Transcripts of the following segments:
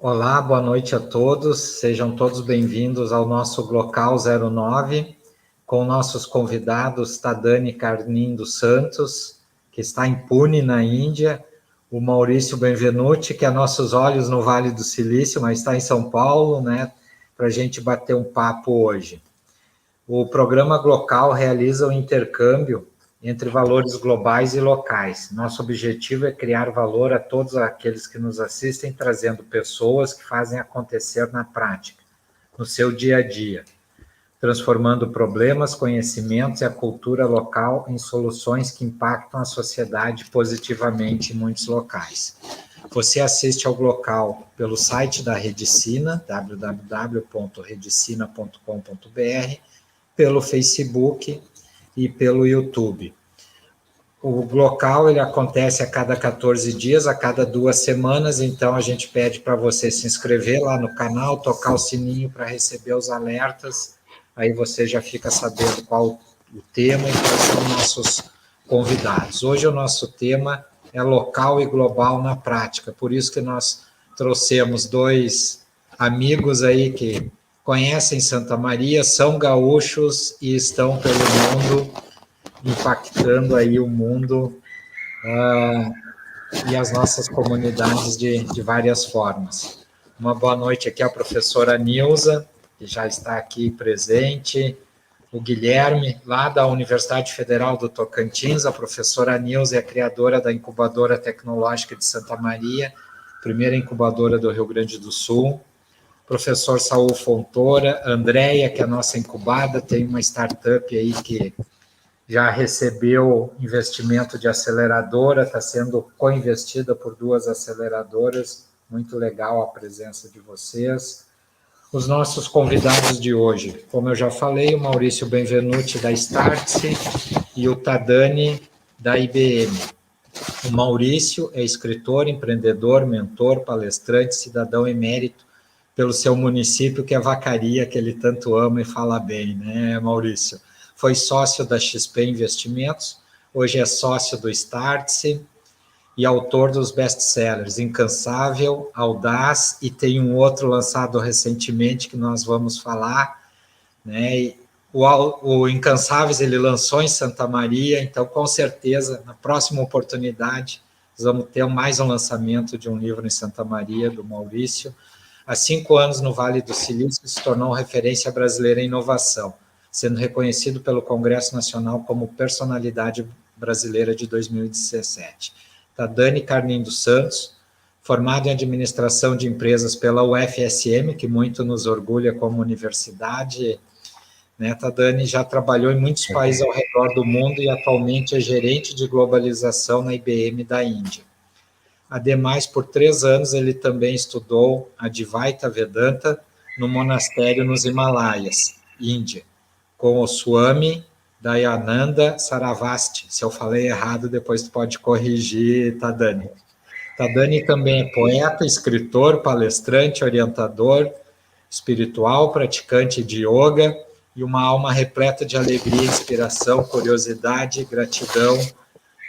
Olá, boa noite a todos, sejam todos bem-vindos ao nosso Glocal 09, com nossos convidados Tadani Carnin dos Santos, que está impune na Índia, o Maurício Benvenuti, que é nossos olhos no Vale do Silício, mas está em São Paulo, né, para a gente bater um papo hoje. O programa Glocal realiza o intercâmbio entre valores globais e locais. Nosso objetivo é criar valor a todos aqueles que nos assistem, trazendo pessoas que fazem acontecer na prática, no seu dia a dia, transformando problemas, conhecimentos e a cultura local em soluções que impactam a sociedade positivamente em muitos locais. Você assiste ao Glocal pelo site da Redicina, www.redicina.com.br, pelo Facebook e pelo YouTube. O Glocal ele acontece a cada 14 dias, a cada 2 semanas, então a gente pede para você se inscrever lá no canal, tocar o sininho para receber os alertas, aí você já fica sabendo qual o tema e quais são nossos convidados. Hoje o nosso tema é local e global na prática, por isso que nós trouxemos 2 amigos aí que conhecem Santa Maria, são gaúchos e estão pelo mundo, impactando aí o mundo e as nossas comunidades de várias formas. Uma boa noite aqui à professora Nilza, que já está aqui presente, o Guilherme, lá da Universidade Federal do Tocantins. A professora Nilza é a criadora da Incubadora Tecnológica de Santa Maria, primeira incubadora do Rio Grande do Sul. Professor Saul Fontoura, Andréia, que é a nossa incubada, tem uma startup aí que já recebeu investimento de aceleradora, está sendo co-investida por 2 aceleradoras, muito legal a presença de vocês. Os nossos convidados de hoje, como eu já falei, o Maurício Benvenuti da Startse e o Tadani da IBM. O Maurício é escritor, empreendedor, mentor, palestrante, cidadão emérito pelo seu município, que é Vacaria, que ele tanto ama e fala bem, né, Maurício? Foi sócio da XP Investimentos, hoje é sócio do Startse e autor dos best-sellers Incansável, Audaz, e tem um outro lançado recentemente que nós vamos falar, né? O Incansáveis ele lançou em Santa Maria, então com certeza na próxima oportunidade nós vamos ter mais um lançamento de um livro em Santa Maria, do Maurício. Há 5 anos no Vale do Silício se tornou referência brasileira em inovação, sendo reconhecido pelo Congresso Nacional como Personalidade Brasileira de 2017. Tadani Carnin dos Santos, formado em Administração de Empresas pela UFSM, que muito nos orgulha como universidade, né? Tadani já trabalhou em muitos países ao redor do mundo e atualmente é gerente de globalização na IBM da Índia. Ademais, por 3 anos, ele também estudou Advaita Vedanta no monastério nos Himalaias, Índia, com o Swami Dayananda Saravasti. Se eu falei errado, depois tu pode corrigir, Tadani. Tadani também é poeta, escritor, palestrante, orientador espiritual, praticante de yoga e uma alma repleta de alegria, inspiração, curiosidade, gratidão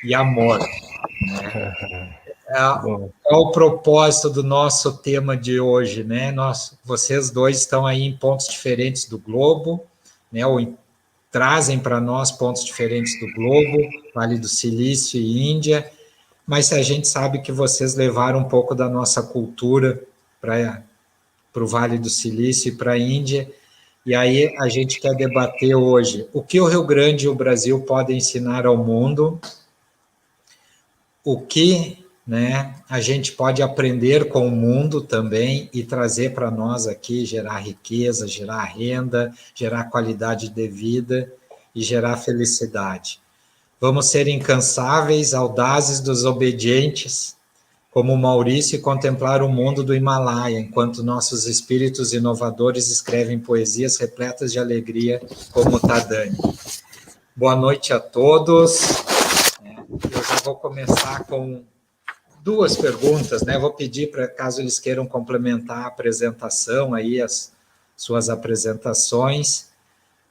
e amor, né? É o propósito do nosso tema de hoje, né? Vocês dois estão aí em pontos diferentes do globo, né? Ou trazem para nós pontos diferentes do globo, Vale do Silício e Índia, mas a gente sabe que vocês levaram um pouco da nossa cultura para o Vale do Silício e para a Índia, e aí a gente quer debater hoje o que o Rio Grande e o Brasil podem ensinar ao mundo, o que, né, a gente pode aprender com o mundo também e trazer para nós aqui, gerar riqueza, gerar renda, gerar qualidade de vida e gerar felicidade. Vamos ser incansáveis, audazes, desobedientes, como Maurício, e contemplar o mundo do Himalaia, enquanto nossos espíritos inovadores escrevem poesias repletas de alegria, como Tadani. Boa noite a todos. Eu já vou começar com 2 perguntas, né? Vou pedir para, caso eles queiram complementar a apresentação, aí as suas apresentações,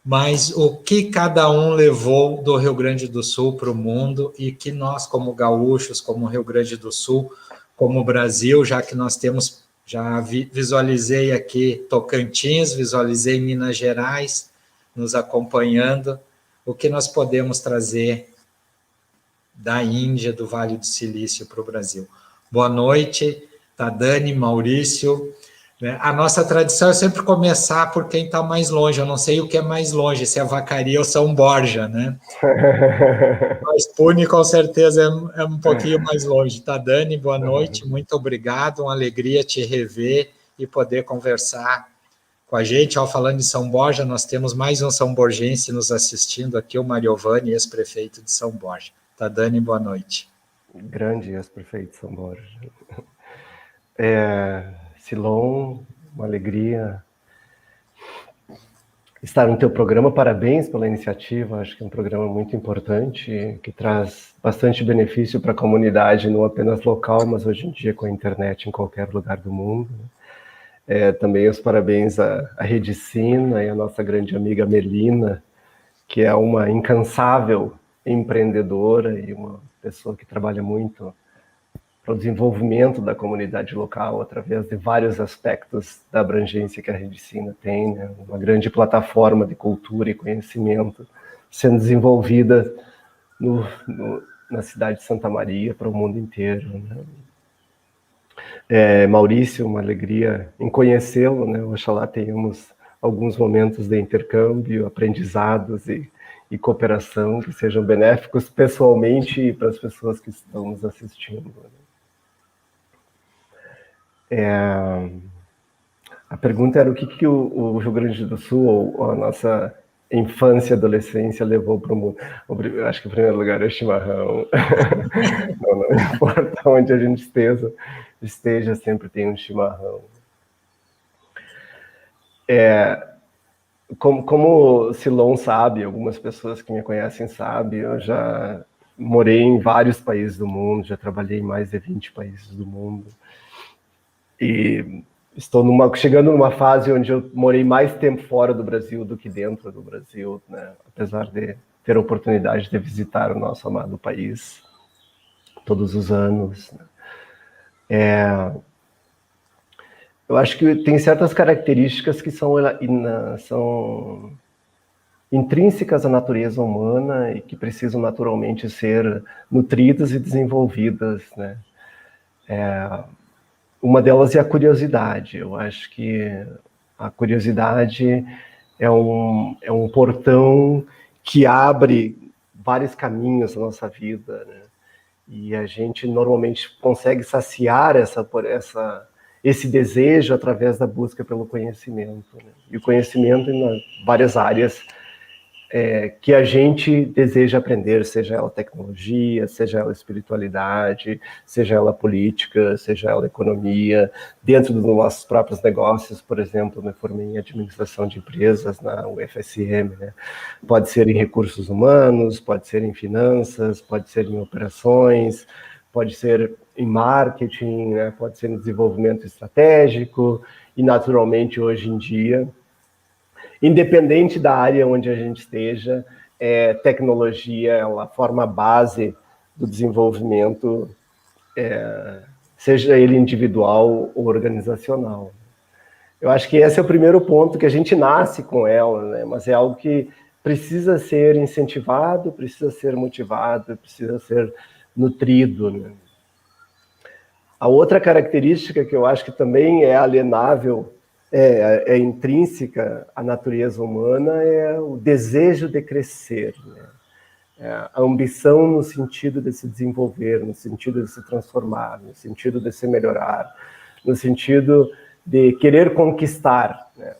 mas o que cada um levou do Rio Grande do Sul para o mundo e que nós, como gaúchos, como Rio Grande do Sul, como Brasil, já que nós temos Já visualizei aqui Tocantins, visualizei Minas Gerais nos acompanhando. O que nós podemos trazer da Índia, do Vale do Silício para o Brasil? Boa noite, Dani, Maurício. A nossa tradição é sempre começar por quem está mais longe. Eu não sei o que é mais longe, se é Vacaria ou São Borja, né? Mas Pune, com certeza, é um pouquinho mais longe. Tá, Dani? Boa noite, muito obrigado. Uma alegria te rever e poder conversar com a gente. Falando em São Borja, nós temos mais um são borgense nos assistindo aqui, o Mariovani, ex-prefeito de São Borja. Tá, Dani? Boa noite. Grande ex-prefeito de São Borja. Silon, uma alegria estar no teu programa. Parabéns pela iniciativa, acho que é um programa muito importante, que traz bastante benefício para a comunidade, não apenas local, mas hoje em dia com a internet em qualquer lugar do mundo. Também os parabéns à Rede Sina e à nossa grande amiga Melina, que é uma incansável empreendedora e uma pessoa que trabalha muito para o desenvolvimento da comunidade local através de vários aspectos da abrangência que a Rede Sina tem, né? Uma grande plataforma de cultura e conhecimento sendo desenvolvida na cidade de Santa Maria para o mundo inteiro, né? Maurício, uma alegria em conhecê-lo, né? Oxalá tenhamos alguns momentos de intercâmbio, aprendizados e cooperação que sejam benéficos pessoalmente e para as pessoas que estão nos assistindo. A pergunta era o que o Rio Grande do Sul, ou a nossa infância e adolescência, levou para o mundo. Acho que em primeiro lugar é o chimarrão. Não importa onde a gente esteja, sempre tem um chimarrão. Como o Silon sabe, algumas pessoas que me conhecem sabem, eu já morei em vários países do mundo, já trabalhei em mais de 20 países do mundo. E estou chegando numa fase onde eu morei mais tempo fora do Brasil do que dentro do Brasil, né? Apesar de ter a oportunidade de visitar o nosso amado país todos os anos. Eu acho que tem certas características que são intrínsecas à natureza humana e que precisam naturalmente ser nutridas e desenvolvidas, né? Uma delas é a curiosidade. Eu acho que a curiosidade é um portão que abre vários caminhos na nossa vida, né? E a gente normalmente consegue saciar esse desejo através da busca pelo conhecimento, né? E o conhecimento em várias áreas que a gente deseja aprender, seja ela tecnologia, seja ela espiritualidade, seja ela política, seja ela economia, dentro dos nossos próprios negócios. Por exemplo, me formei em administração de empresas na UFSM, né? Pode ser em recursos humanos, pode ser em finanças, pode ser em operações, pode ser em marketing, né? Pode ser em desenvolvimento estratégico e, naturalmente, hoje em dia, independente da área onde a gente esteja, tecnologia ela forma a base do desenvolvimento, seja ele individual ou organizacional. Eu acho que esse é o primeiro ponto, que a gente nasce com ela, né? Mas é algo que precisa ser incentivado, precisa ser motivado, precisa ser nutrido, né? A outra característica que eu acho que também é alienável, é intrínseca à natureza humana, é o desejo de crescer, né? A ambição no sentido de se desenvolver, no sentido de se transformar, no sentido de se melhorar, no sentido de querer conquistar, né?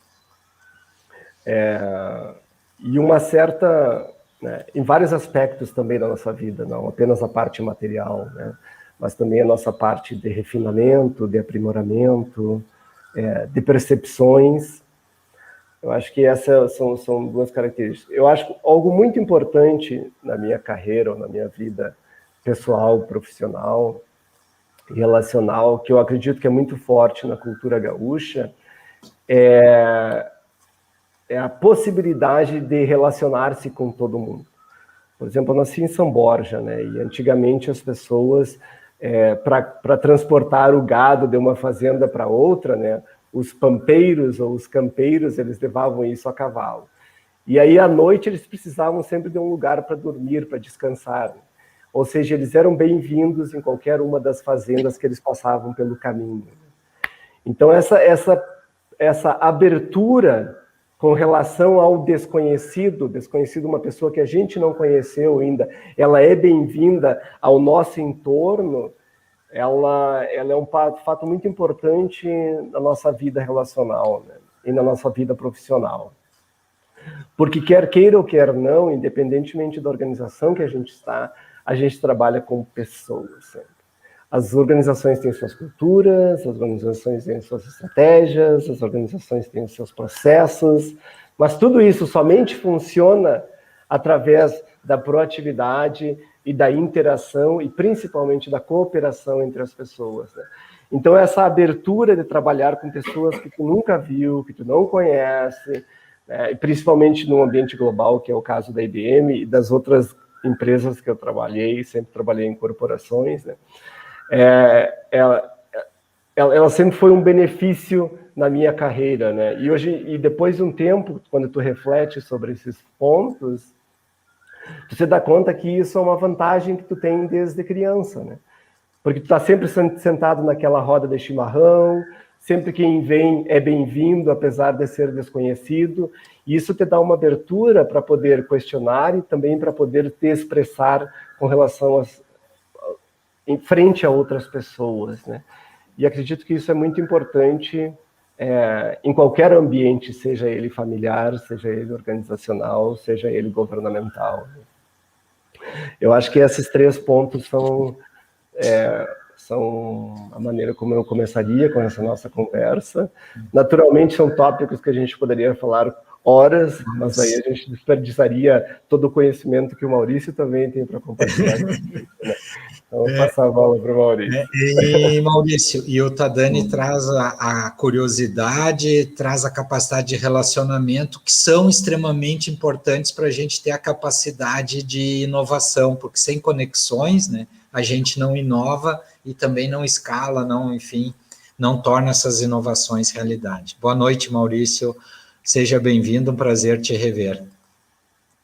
E uma certa, né, em vários aspectos também da nossa vida, não apenas a parte material, né, mas também a nossa parte de refinamento, de aprimoramento, de percepções. Eu acho que essas são duas características. Eu acho que algo muito importante na minha carreira, ou na minha vida pessoal, profissional e relacional, que eu acredito que é muito forte na cultura gaúcha, é a possibilidade de relacionar-se com todo mundo. Por exemplo, eu nasci em São Borja, né? E antigamente as pessoas para transportar o gado de uma fazenda para outra, né? Os pampeiros ou os campeiros, eles levavam isso a cavalo. E aí, à noite, eles precisavam sempre de um lugar para dormir, para descansar. Ou seja, eles eram bem-vindos em qualquer uma das fazendas que eles passavam pelo caminho. Então, essa abertura com relação ao desconhecido, uma pessoa que a gente não conheceu ainda, ela é bem-vinda ao nosso entorno, ela é um fato muito importante na nossa vida relacional, né? E na nossa vida profissional. Porque quer queira ou quer não, independentemente da organização que a gente está, a gente trabalha com pessoas sempre. As organizações têm suas culturas, as organizações têm suas estratégias, as organizações têm os seus processos, mas tudo isso somente funciona através da proatividade e da interação e principalmente da cooperação entre as pessoas, né? Então essa abertura de trabalhar com pessoas que tu nunca viu, que tu não conhece, né, principalmente no ambiente global, que é o caso da IBM e das outras empresas que eu trabalhei, sempre trabalhei em corporações, né? Ela sempre foi um benefício na minha carreira, né? E depois de um tempo, quando tu reflete sobre esses pontos, tu se dá conta que isso é uma vantagem que tu tem desde criança, né? Porque tu está sempre sentado naquela roda de chimarrão, sempre quem vem é bem-vindo, apesar de ser desconhecido, e isso te dá uma abertura para poder questionar e também para poder te expressar com relação em frente a outras pessoas, né? E acredito que isso é muito importante em qualquer ambiente, seja ele familiar, seja ele organizacional, seja ele governamental. Eu acho que esses 3 pontos são a maneira como eu começaria com essa nossa conversa. Naturalmente, são tópicos que a gente poderia falar horas, mas aí a gente desperdiçaria todo o conhecimento que o Maurício também tem para compartilhar. Então, vou passar a bola para o Maurício. E Maurício, e o Tadani traz a curiosidade, traz a capacidade de relacionamento, que são extremamente importantes para a gente ter a capacidade de inovação, porque sem conexões, né, a gente não inova e também não escala, enfim, não torna essas inovações realidade. Boa noite, Maurício. Seja bem-vindo, um prazer te rever.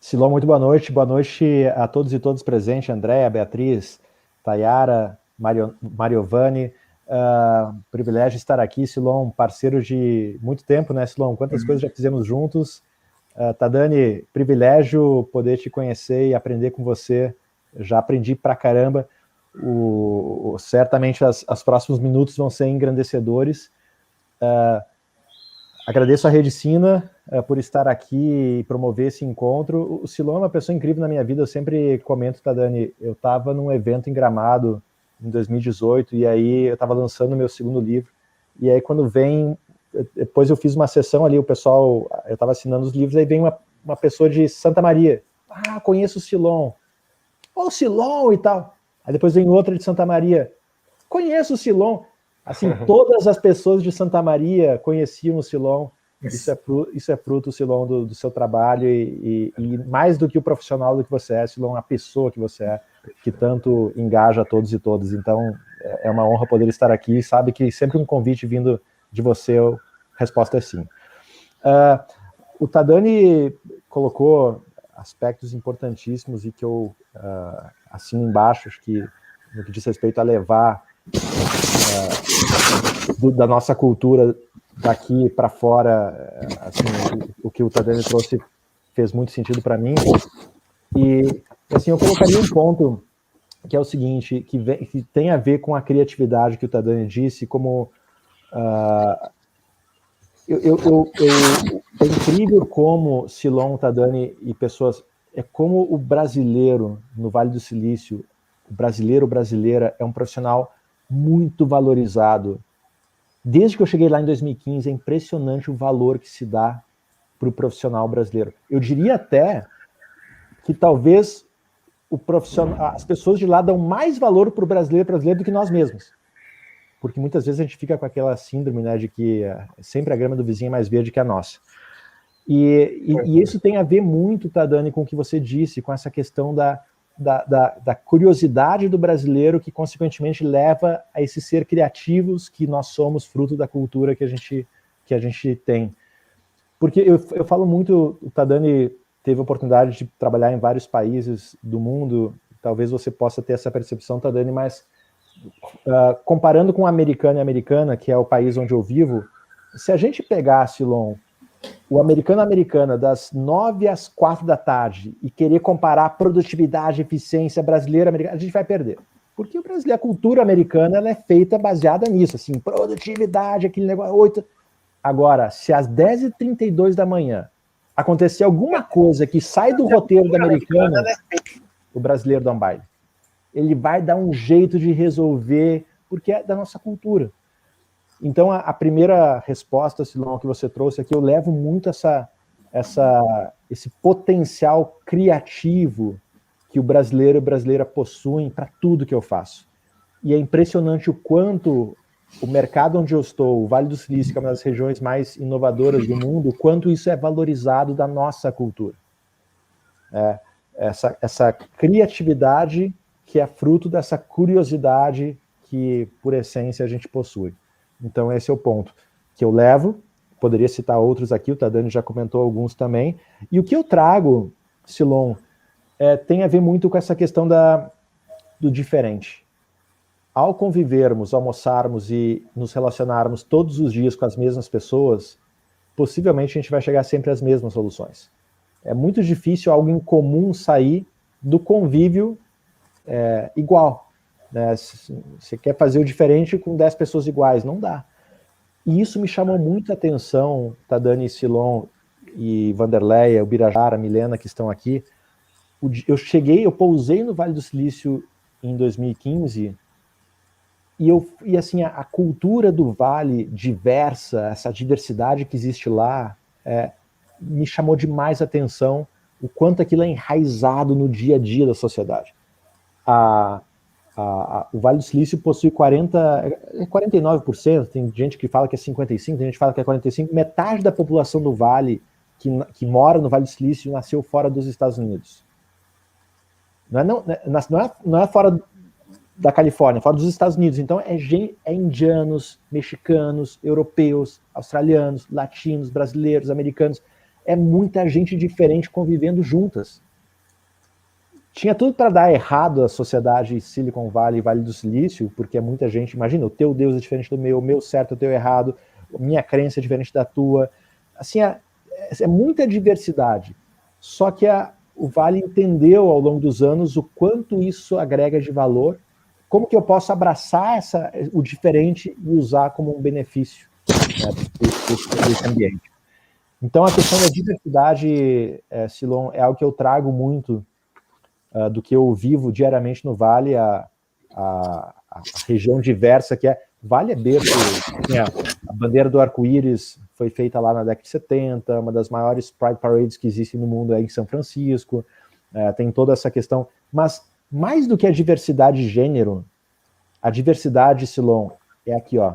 Silon, muito boa noite a todos e todas presentes, Andréa, Beatriz, Tayara, Mariovani, privilégio estar aqui, Silon, parceiro de muito tempo, né, Silon? Quantas coisas já fizemos juntos. Tadani, privilégio poder te conhecer e aprender com você, já aprendi pra caramba, certamente os próximos minutos vão ser engrandecedores. Agradeço a Rede Sina por estar aqui e promover esse encontro. O Silon é uma pessoa incrível na minha vida, eu sempre comento, Tadani, eu estava num evento em Gramado em 2018, e aí eu estava lançando o meu segundo livro, e aí quando depois eu fiz uma sessão ali, o pessoal, eu estava assinando os livros, aí vem uma pessoa de Santa Maria, conheço o Silon, o Silon e tal, aí depois vem outra de Santa Maria, conheço o Silon. Assim, todas as pessoas de Santa Maria conheciam o Silon. Isso é fruto, Silon, do seu trabalho e mais do que o profissional do que você é, Silon, a pessoa que você é, que tanto engaja a todos e todas. Então, é uma honra poder estar aqui. Sabe que sempre um convite vindo de você, a resposta é sim. O Tadani colocou aspectos importantíssimos e que eu assino embaixo, acho que no que diz respeito a levar da nossa cultura daqui para fora, assim, o que o Tadani trouxe fez muito sentido para mim. E assim, eu colocaria um ponto que é o seguinte, que tem a ver com a criatividade que o Tadani disse, como é incrível como Silon, Tadani e pessoas, é como o brasileiro no Vale do Silício, o brasileira é um profissional muito valorizado. Desde que eu cheguei lá em 2015, é impressionante o valor que se dá para o profissional brasileiro. Eu diria até que talvez as pessoas de lá dão mais valor para o brasileiro do que nós mesmos. Porque muitas vezes a gente fica com aquela síndrome, né, de que sempre a grama do vizinho é mais verde que a nossa. E isso tem a ver muito, Tadani, com o que você disse, com essa questão da curiosidade do brasileiro que, consequentemente, leva a esses ser criativos que nós somos, fruto da cultura que a gente tem. Porque eu falo muito, o Tadani teve a oportunidade de trabalhar em vários países do mundo, talvez você possa ter essa percepção, Tadani, mas comparando com o americano e americana, que é o país onde eu vivo, se a gente pegar, Silon, o americana das 9 às 4 da tarde e querer comparar produtividade, eficiência brasileira, americana, a gente vai perder. Porque a cultura americana ela é feita baseada nisso, assim, produtividade, aquele negócio, 8... Agora, se às 10h32 da manhã acontecer alguma coisa que sai do roteiro do americano, o brasileiro dá um baile. Ele vai dar um jeito de resolver, porque é da nossa cultura. Então, a primeira resposta, Silon, que você trouxe aqui, eu levo muito esse potencial criativo que o brasileiro e a brasileira possuem para tudo que eu faço. E é impressionante o quanto o mercado onde eu estou, o Vale do Silício, que é uma das regiões mais inovadoras do mundo, o quanto isso é valorizado da nossa cultura. Essa criatividade que é fruto dessa curiosidade que, por essência, a gente possui. Então, esse é o ponto que eu levo. Poderia citar outros aqui, o Tadani já comentou alguns também. E o que eu trago, Silon, tem a ver muito com essa questão do diferente. Ao convivermos, almoçarmos e nos relacionarmos todos os dias com as mesmas pessoas, possivelmente a gente vai chegar sempre às mesmas soluções. É muito difícil algo em comum sair do convívio igual. Né? Você quer fazer o diferente com 10 pessoas iguais, não dá. E isso me chamou muita atenção, Tadani, Silon e Vanderleia, o Birajara, a Milena, que estão aqui. Eu pousei no Vale do Silício em 2015 e assim, a cultura do Vale diversa, essa diversidade que existe lá, me chamou demais a atenção o quanto aquilo é enraizado no dia a dia da sociedade. O Vale do Silício possui 49%, tem gente que fala que é 55%, tem gente que fala que é 45%, metade da população do Vale que mora no Vale do Silício nasceu fora dos Estados Unidos. Não é fora da Califórnia, fora dos Estados Unidos. Então é indianos, mexicanos, europeus, australianos, latinos, brasileiros, americanos. É muita gente diferente convivendo juntas. Tinha tudo para dar errado a sociedade Silicon Valley e Vale do Silício, porque é muita gente. Imagina, o teu Deus é diferente do meu, o meu certo é o teu errado, minha crença é diferente da tua. Assim, é muita diversidade. Só que o Vale entendeu ao longo dos anos o quanto isso agrega de valor, como que eu posso abraçar o diferente e usar como um benefício, né, desse ambiente. Então, a questão da diversidade, Silon, é algo que eu trago muito do que eu vivo diariamente no Vale, a região diversa que é. Vale é berço, a bandeira do arco-íris foi feita lá na década de 70, uma das maiores Pride Parades que existem no mundo é em São Francisco, tem toda essa questão, mas mais do que a diversidade de gênero, a diversidade, Silon, é aqui, ó,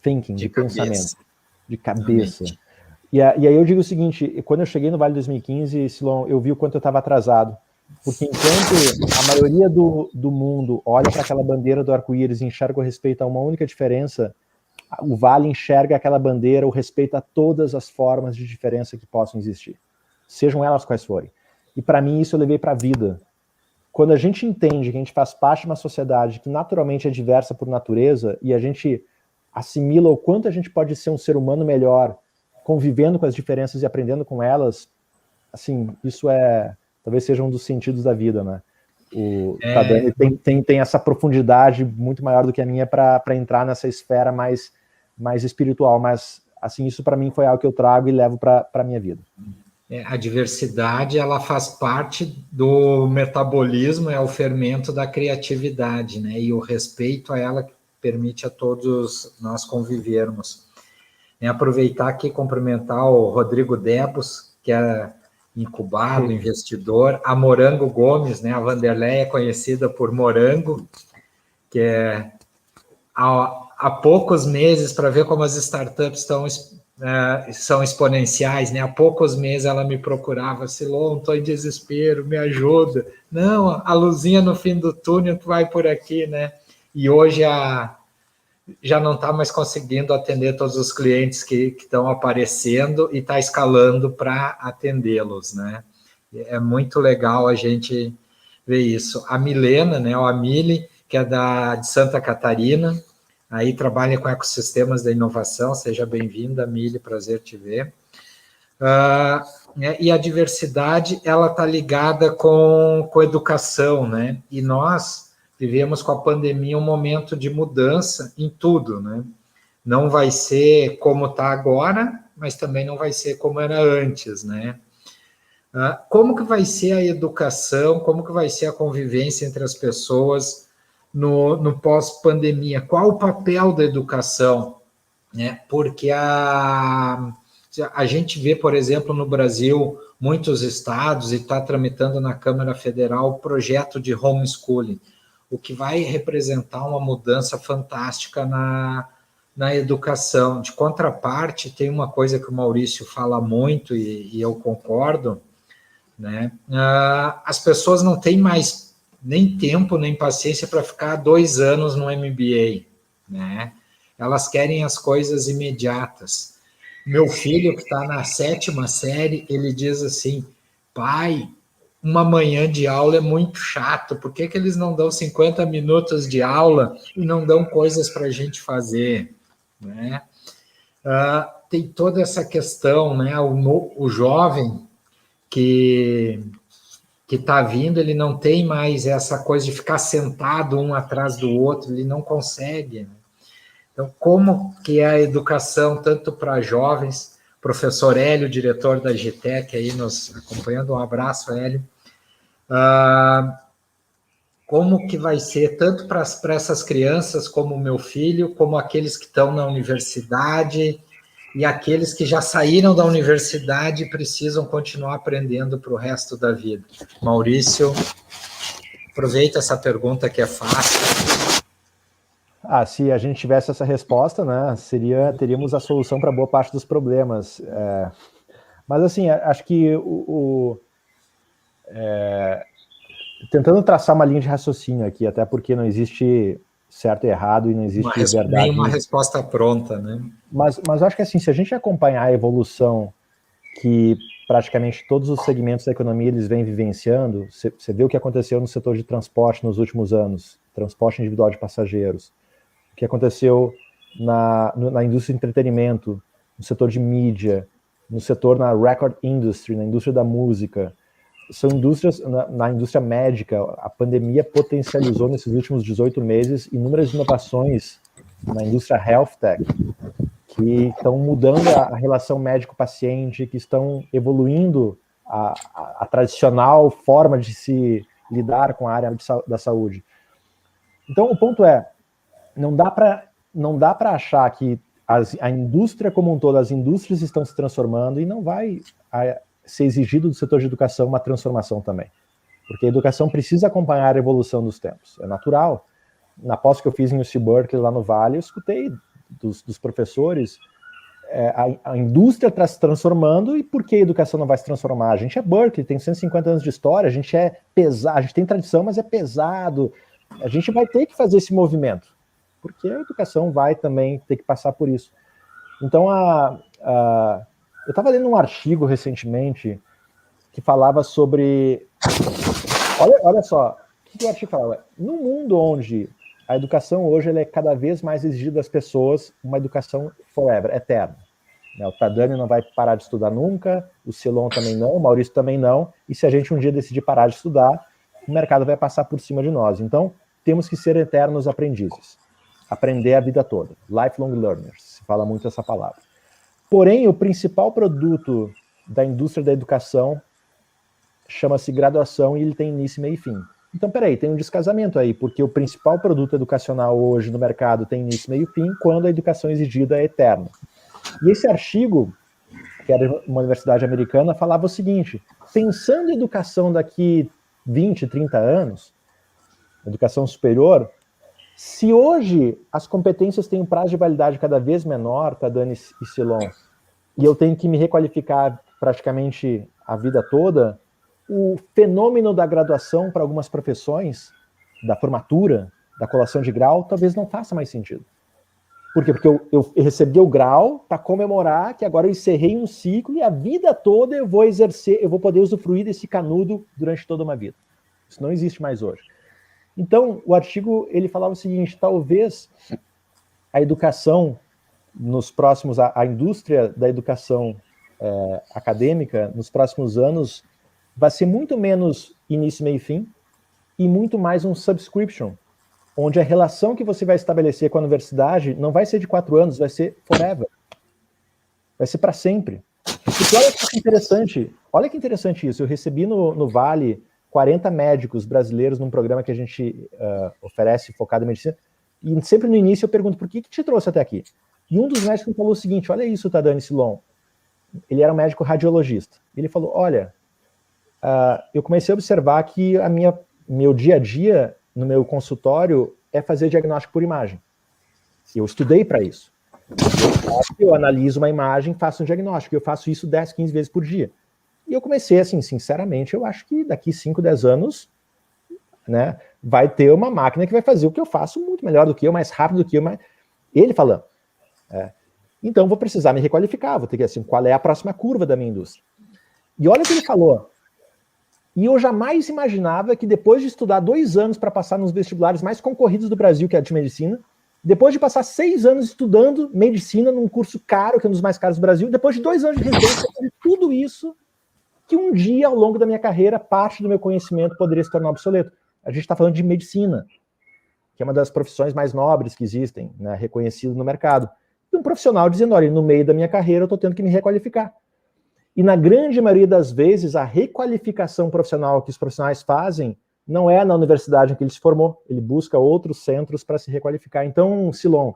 thinking, de pensamento, de cabeça. E aí eu digo o seguinte, quando eu cheguei no Vale 2015, Silon, eu vi o quanto eu estava atrasado, porque enquanto a maioria do mundo olha para aquela bandeira do arco-íris e enxerga o respeito a uma única diferença, o Vale enxerga aquela bandeira, o respeito a todas as formas de diferença que possam existir, sejam elas quais forem. E para mim isso eu levei para a vida. Quando a gente entende que a gente faz parte de uma sociedade que naturalmente é diversa por natureza e a gente assimila o quanto a gente pode ser um ser humano melhor convivendo com as diferenças e aprendendo com elas, assim, isso talvez seja um dos sentidos da vida, né? O Tadani tem essa profundidade muito maior do que a minha para entrar nessa esfera mais espiritual, mas assim, isso para mim foi algo que eu trago e levo para a minha vida. A diversidade, ela faz parte do metabolismo, é o fermento da criatividade, né? E o respeito a ela permite a todos nós convivermos. Aproveitar aqui e cumprimentar o Rodrigo Debos, que é incubado, investidor, a Morango Gomes, né? A Vanderleia é conhecida por Morango, que há poucos meses, para ver como as startups estão são exponenciais, né? Há poucos meses ela me procurava, Silon, estou em desespero, me ajuda. Não, a luzinha no fim do túnel vai por aqui, né? E hoje já não está mais conseguindo atender todos os clientes que estão aparecendo e está escalando para atendê-los, né? É muito legal a gente ver isso. A Milena, né, a Mili, que é de Santa Catarina, aí trabalha com ecossistemas da inovação, seja bem-vinda, Mili, prazer te ver. E a diversidade, ela está ligada com educação, né? E nós vivemos com a pandemia um momento de mudança em tudo, né? Não vai ser como está agora, mas também não vai ser como era antes, né? Como que vai ser a educação, como que vai ser a convivência entre as pessoas no pós-pandemia? Qual o papel da educação? Né? Porque a gente vê, por exemplo, no Brasil, muitos estados, e está tramitando na Câmara Federal o projeto de homeschooling, o que vai representar uma mudança fantástica na educação. De contraparte, tem uma coisa que o Maurício fala muito, e eu concordo, né? As pessoas não têm mais nem tempo, nem paciência para ficar 2 anos no MBA, né? Elas querem as coisas imediatas. Meu filho, que está na 7ª série, ele diz assim, pai, uma manhã de aula é muito chato, por que eles não dão 50 minutos de aula e não dão coisas para a gente fazer, né? Tem toda essa questão, né? O jovem que está vindo, ele não tem mais essa coisa de ficar sentado um atrás do outro, ele não consegue, né? Então, como que é a educação, tanto para jovens, professor Hélio, diretor da GTEC, aí nos acompanhando, um abraço, Hélio, como que vai ser, tanto para essas crianças, como o meu filho, como aqueles que estão na universidade, e aqueles que já saíram da universidade e precisam continuar aprendendo para o resto da vida. Maurício, aproveita essa pergunta que é fácil. Se a gente tivesse essa resposta, né, teríamos a solução para boa parte dos problemas. Mas, assim, acho que tentando traçar uma linha de raciocínio aqui, até porque não existe certo e errado e não existe verdade. Nenhuma resposta pronta, né? Mas eu acho que, assim, se a gente acompanhar a evolução que praticamente todos os segmentos da economia eles vêm vivenciando, você vê o que aconteceu no setor de transporte nos últimos anos, transporte individual de passageiros, o que aconteceu na indústria de entretenimento, no setor de mídia, no setor na record industry, na indústria da música. São indústrias, na indústria médica, a pandemia potencializou nesses últimos 18 meses inúmeras inovações na indústria health tech, que estão mudando a relação médico-paciente, que estão evoluindo a tradicional forma de se lidar com a área da saúde. Então, o ponto é, não dá para achar que a indústria como um todo, as indústrias estão se transformando e não vai ser exigido do setor de educação uma transformação também. Porque a educação precisa acompanhar a evolução dos tempos. É natural. Na pós que eu fiz em UC Berkeley, lá no Vale, eu escutei dos professores a indústria está se transformando e por que a educação não vai se transformar? A gente é Berkeley, tem 150 anos de história, a gente é pesado, a gente tem tradição, mas é pesado. A gente vai ter que fazer esse movimento, porque a educação vai também ter que passar por isso. Então, eu estava lendo um artigo recentemente que falava sobre... Olha só, o que o artigo falava? Num mundo onde a educação hoje ela é cada vez mais exigida das pessoas, uma educação forever, eterna. O Tadani não vai parar de estudar nunca, o Silon também não, o Maurício também não, e se a gente um dia decidir parar de estudar, o mercado vai passar por cima de nós. Então, temos que ser eternos aprendizes. Aprender a vida toda. Lifelong learners, se fala muito essa palavra. Porém, o principal produto da indústria da educação chama-se graduação e ele tem início, meio e fim. Então, peraí, tem um descasamento aí, porque o principal produto educacional hoje no mercado tem início, meio e fim, quando a educação exigida é eterna. E esse artigo, que era de uma universidade americana, falava o seguinte, pensando em educação daqui 20, 30 anos, educação superior, se hoje as competências têm um prazo de validade cada vez menor, Tadani e Silon, e eu tenho que me requalificar praticamente a vida toda, o fenômeno da graduação para algumas profissões, da formatura, da colação de grau, talvez não faça mais sentido. Por quê? Porque eu recebi o grau para comemorar que agora eu encerrei um ciclo e a vida toda eu vou exercer, eu vou poder usufruir desse canudo durante toda uma vida. Isso não existe mais hoje. Então, o artigo, ele falava o seguinte, talvez a educação nos próximos, a indústria da educação acadêmica, nos próximos anos, vai ser muito menos início, meio e fim, e muito mais um subscription, onde a relação que você vai estabelecer com a universidade não vai ser de 4 anos, vai ser forever. Vai ser para sempre. Porque olha que interessante isso. Eu recebi no Vale 40 médicos brasileiros num programa que a gente oferece focado em medicina, e sempre no início eu pergunto, por que te trouxe até aqui? E um dos médicos me falou o seguinte, olha isso, Tadani Silon. Ele era um médico radiologista. Ele falou, olha, eu comecei a observar que meu dia a dia no meu consultório é fazer diagnóstico por imagem. Eu estudei para isso. Eu analiso uma imagem, faço um diagnóstico. Eu faço isso 10, 15 vezes por dia. E eu comecei assim, sinceramente, eu acho que daqui 5, 10 anos, né, vai ter uma máquina que vai fazer o que eu faço muito melhor do que eu, mais rápido do que eu. Ele falando. Então, vou precisar me requalificar, vou ter que, assim, qual é a próxima curva da minha indústria? E olha o que ele falou. E eu jamais imaginava que depois de estudar 2 anos para passar nos vestibulares mais concorridos do Brasil, que é a de medicina, depois de passar 6 anos estudando medicina num curso caro, que é um dos mais caros do Brasil, depois de 2 anos de residência, tudo isso, que um dia, ao longo da minha carreira, parte do meu conhecimento poderia se tornar obsoleto. A gente está falando de medicina, que é uma das profissões mais nobres que existem, né, reconhecido no mercado. E um profissional dizendo, olha, no meio da minha carreira eu estou tendo que me requalificar. E na grande maioria das vezes, a requalificação profissional que os profissionais fazem não é na universidade em que ele se formou, ele busca outros centros para se requalificar. Então, Silon,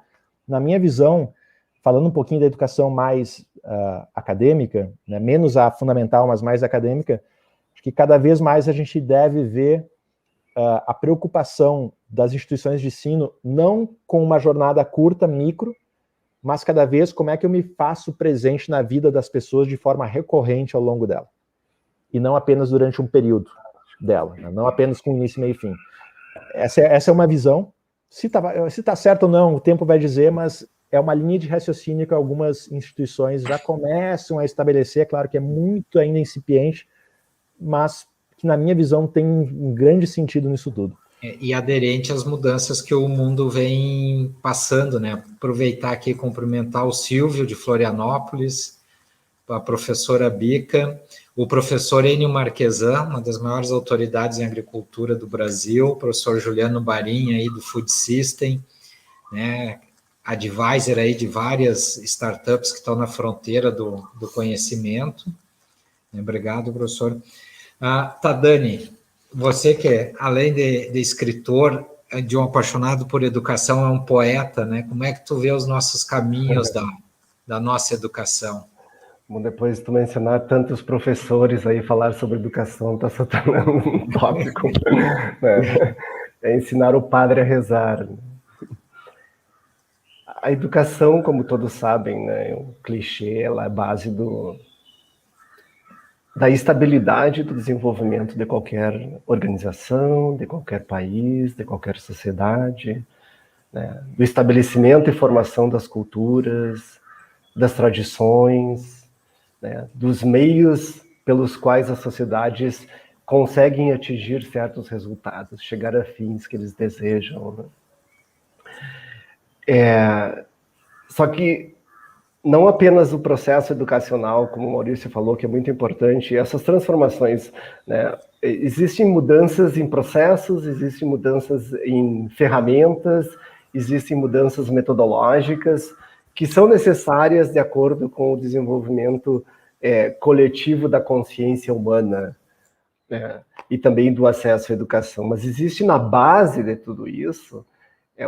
na minha visão, falando um pouquinho da educação mais acadêmica, né, menos a fundamental, mas mais acadêmica, acho que cada vez mais a gente deve ver a preocupação das instituições de ensino, não com uma jornada curta, micro, mas cada vez como é que eu me faço presente na vida das pessoas de forma recorrente ao longo dela. E não apenas durante um período dela, né? Não apenas com início, meio e fim. Essa é uma visão. Se tá certo ou não, o tempo vai dizer, mas é uma linha de raciocínio que algumas instituições já começam a estabelecer, é claro que é muito ainda incipiente, mas que na minha visão tem um grande sentido nisso tudo. E aderente às mudanças que o mundo vem passando, né? Aproveitar aqui e cumprimentar o Silvio de Florianópolis, a professora Bica, o professor Enio Marquesan, uma das maiores autoridades em agricultura do Brasil, o professor Juliano Barim, aí do Food System, né? Advisor aí de várias startups que estão na fronteira do conhecimento. Obrigado, professor. Tadani, você que, além de escritor, de um apaixonado por educação, é um poeta, né? Como é que tu vê os nossos caminhos da nossa educação? Bom, depois de tu mencionar tantos professores aí, falar sobre educação está se tornando um tópico, né? É ensinar o padre a rezar. A educação, como todos sabem, né, é um clichê, ela é a base da estabilidade do desenvolvimento de qualquer organização, de qualquer país, de qualquer sociedade, né, do estabelecimento e formação das culturas, das tradições, né, dos meios pelos quais as sociedades conseguem atingir certos resultados, chegar a fins que eles desejam, né? Só que não apenas o processo educacional, como o Maurício falou, que é muito importante, essas transformações, né? Existem mudanças em processos, existem mudanças em ferramentas, existem mudanças metodológicas que são necessárias de acordo com o desenvolvimento coletivo da consciência humana, né? E também do acesso à educação. Mas existe na base de tudo isso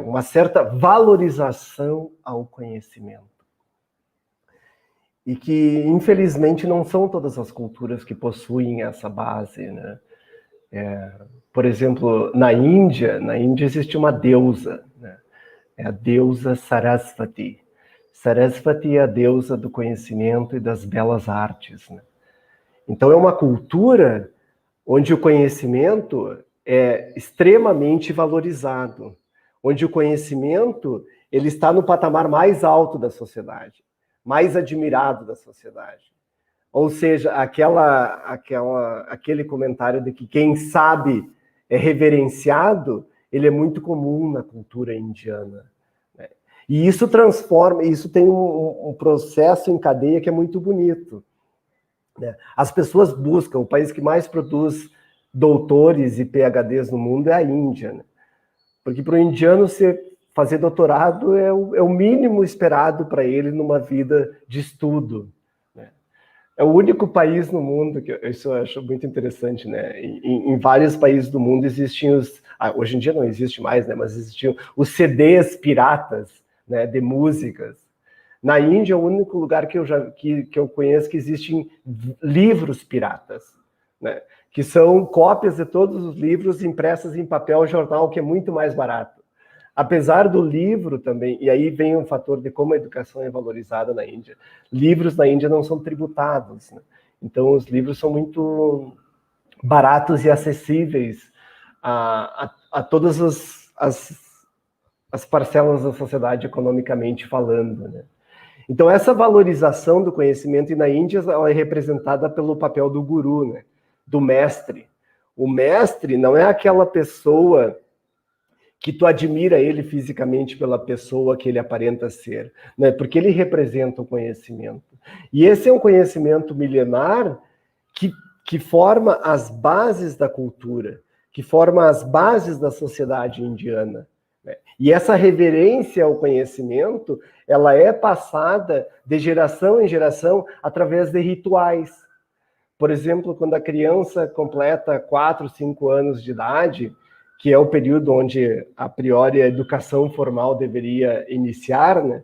uma certa valorização ao conhecimento. E que, infelizmente, não são todas as culturas que possuem essa base, né? Por exemplo, na Índia existe uma deusa, né? É a deusa Sarasvati. Sarasvati é a deusa do conhecimento e das belas artes, né? Então é uma cultura onde o conhecimento é extremamente valorizado, onde o conhecimento ele está no patamar mais alto da sociedade, mais admirado da sociedade. Ou seja, aquele comentário de que quem sabe é reverenciado, ele é muito comum na cultura indiana, né? E isso transforma, isso tem um processo em cadeia que é muito bonito, né? As pessoas buscam, o país que mais produz doutores e PhDs no mundo é a Índia, né? Porque para o indiano fazer doutorado é o mínimo esperado para ele numa vida de estudo, né? É o único país no mundo, que isso eu acho muito interessante, né? Em vários países do mundo existem hoje em dia não existe mais, né? Mas existiam os CDs piratas, né? De músicas. Na Índia é o único lugar que eu conheço que existem livros piratas, né? Que são cópias de todos os livros impressos em papel jornal, que é muito mais barato. Apesar do livro também, e aí vem um fator de como a educação é valorizada na Índia. Livros na Índia não são tributados, né? Então os livros são muito baratos e acessíveis a todas as parcelas da sociedade economicamente falando, né? Então essa valorização do conhecimento, e na Índia ela é representada pelo papel do guru, né? Do mestre. O mestre não é aquela pessoa que tu admira ele fisicamente pela pessoa que ele aparenta ser, né? Porque ele representa o conhecimento. E esse é um conhecimento milenar que forma as bases da cultura, que forma as bases da sociedade indiana, né? E essa reverência ao conhecimento, ela é passada de geração em geração através de rituais. Por exemplo, quando a criança completa 4, 5 anos de idade, que é o período onde, a priori, a educação formal deveria iniciar, né?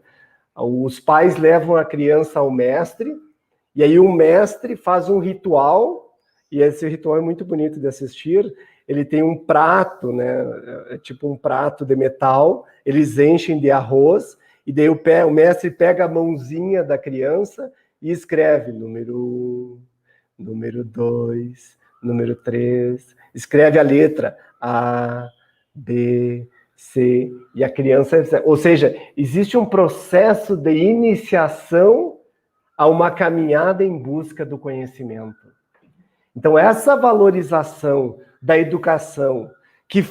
Os pais levam a criança ao mestre, e aí o mestre faz um ritual, e esse ritual é muito bonito de assistir. Ele tem um prato, né? É tipo um prato de metal, eles enchem de arroz, e daí o mestre pega a mãozinha da criança e escreve número 1, número 2, número 3, escreve a letra A, B, C, e a criança... Ou seja, existe um processo de iniciação a uma caminhada em busca do conhecimento. Então, essa valorização da educação que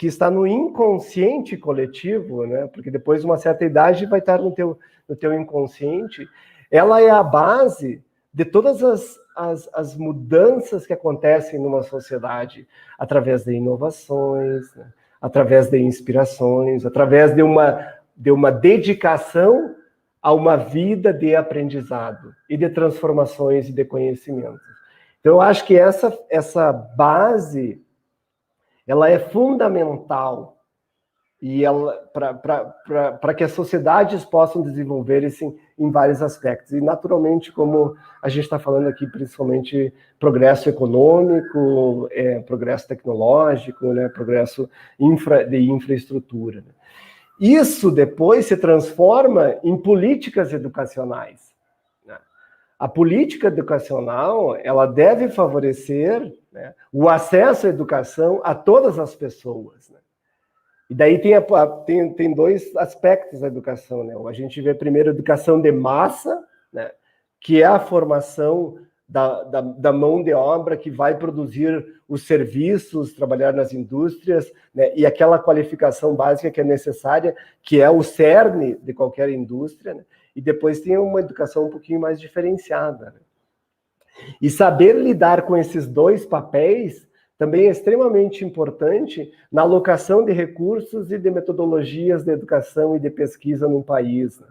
está no inconsciente coletivo, né? Porque depois de uma certa idade vai estar no teu inconsciente, ela é a base de todas as mudanças que acontecem numa sociedade, através de inovações, né? Através de inspirações, através de uma dedicação a uma vida de aprendizado e de transformações e de conhecimento. Então, eu acho que essa base, ela é fundamental e para que as sociedades possam desenvolver isso em vários aspectos. E, naturalmente, como a gente está falando aqui, principalmente progresso econômico, progresso tecnológico, né, progresso de infraestrutura. Isso depois se transforma em políticas educacionais. A política educacional, ela deve favorecer, né, o acesso à educação a todas as pessoas, né? E daí tem dois aspectos da educação, né? A gente vê primeiro a educação de massa, né, que é a formação da mão de obra que vai produzir os serviços, trabalhar nas indústrias, né, e aquela qualificação básica que é necessária, que é o cerne de qualquer indústria, né? E depois tem uma educação um pouquinho mais diferenciada, né? E saber lidar com esses dois papéis também é extremamente importante na alocação de recursos e de metodologias de educação e de pesquisa num país, né?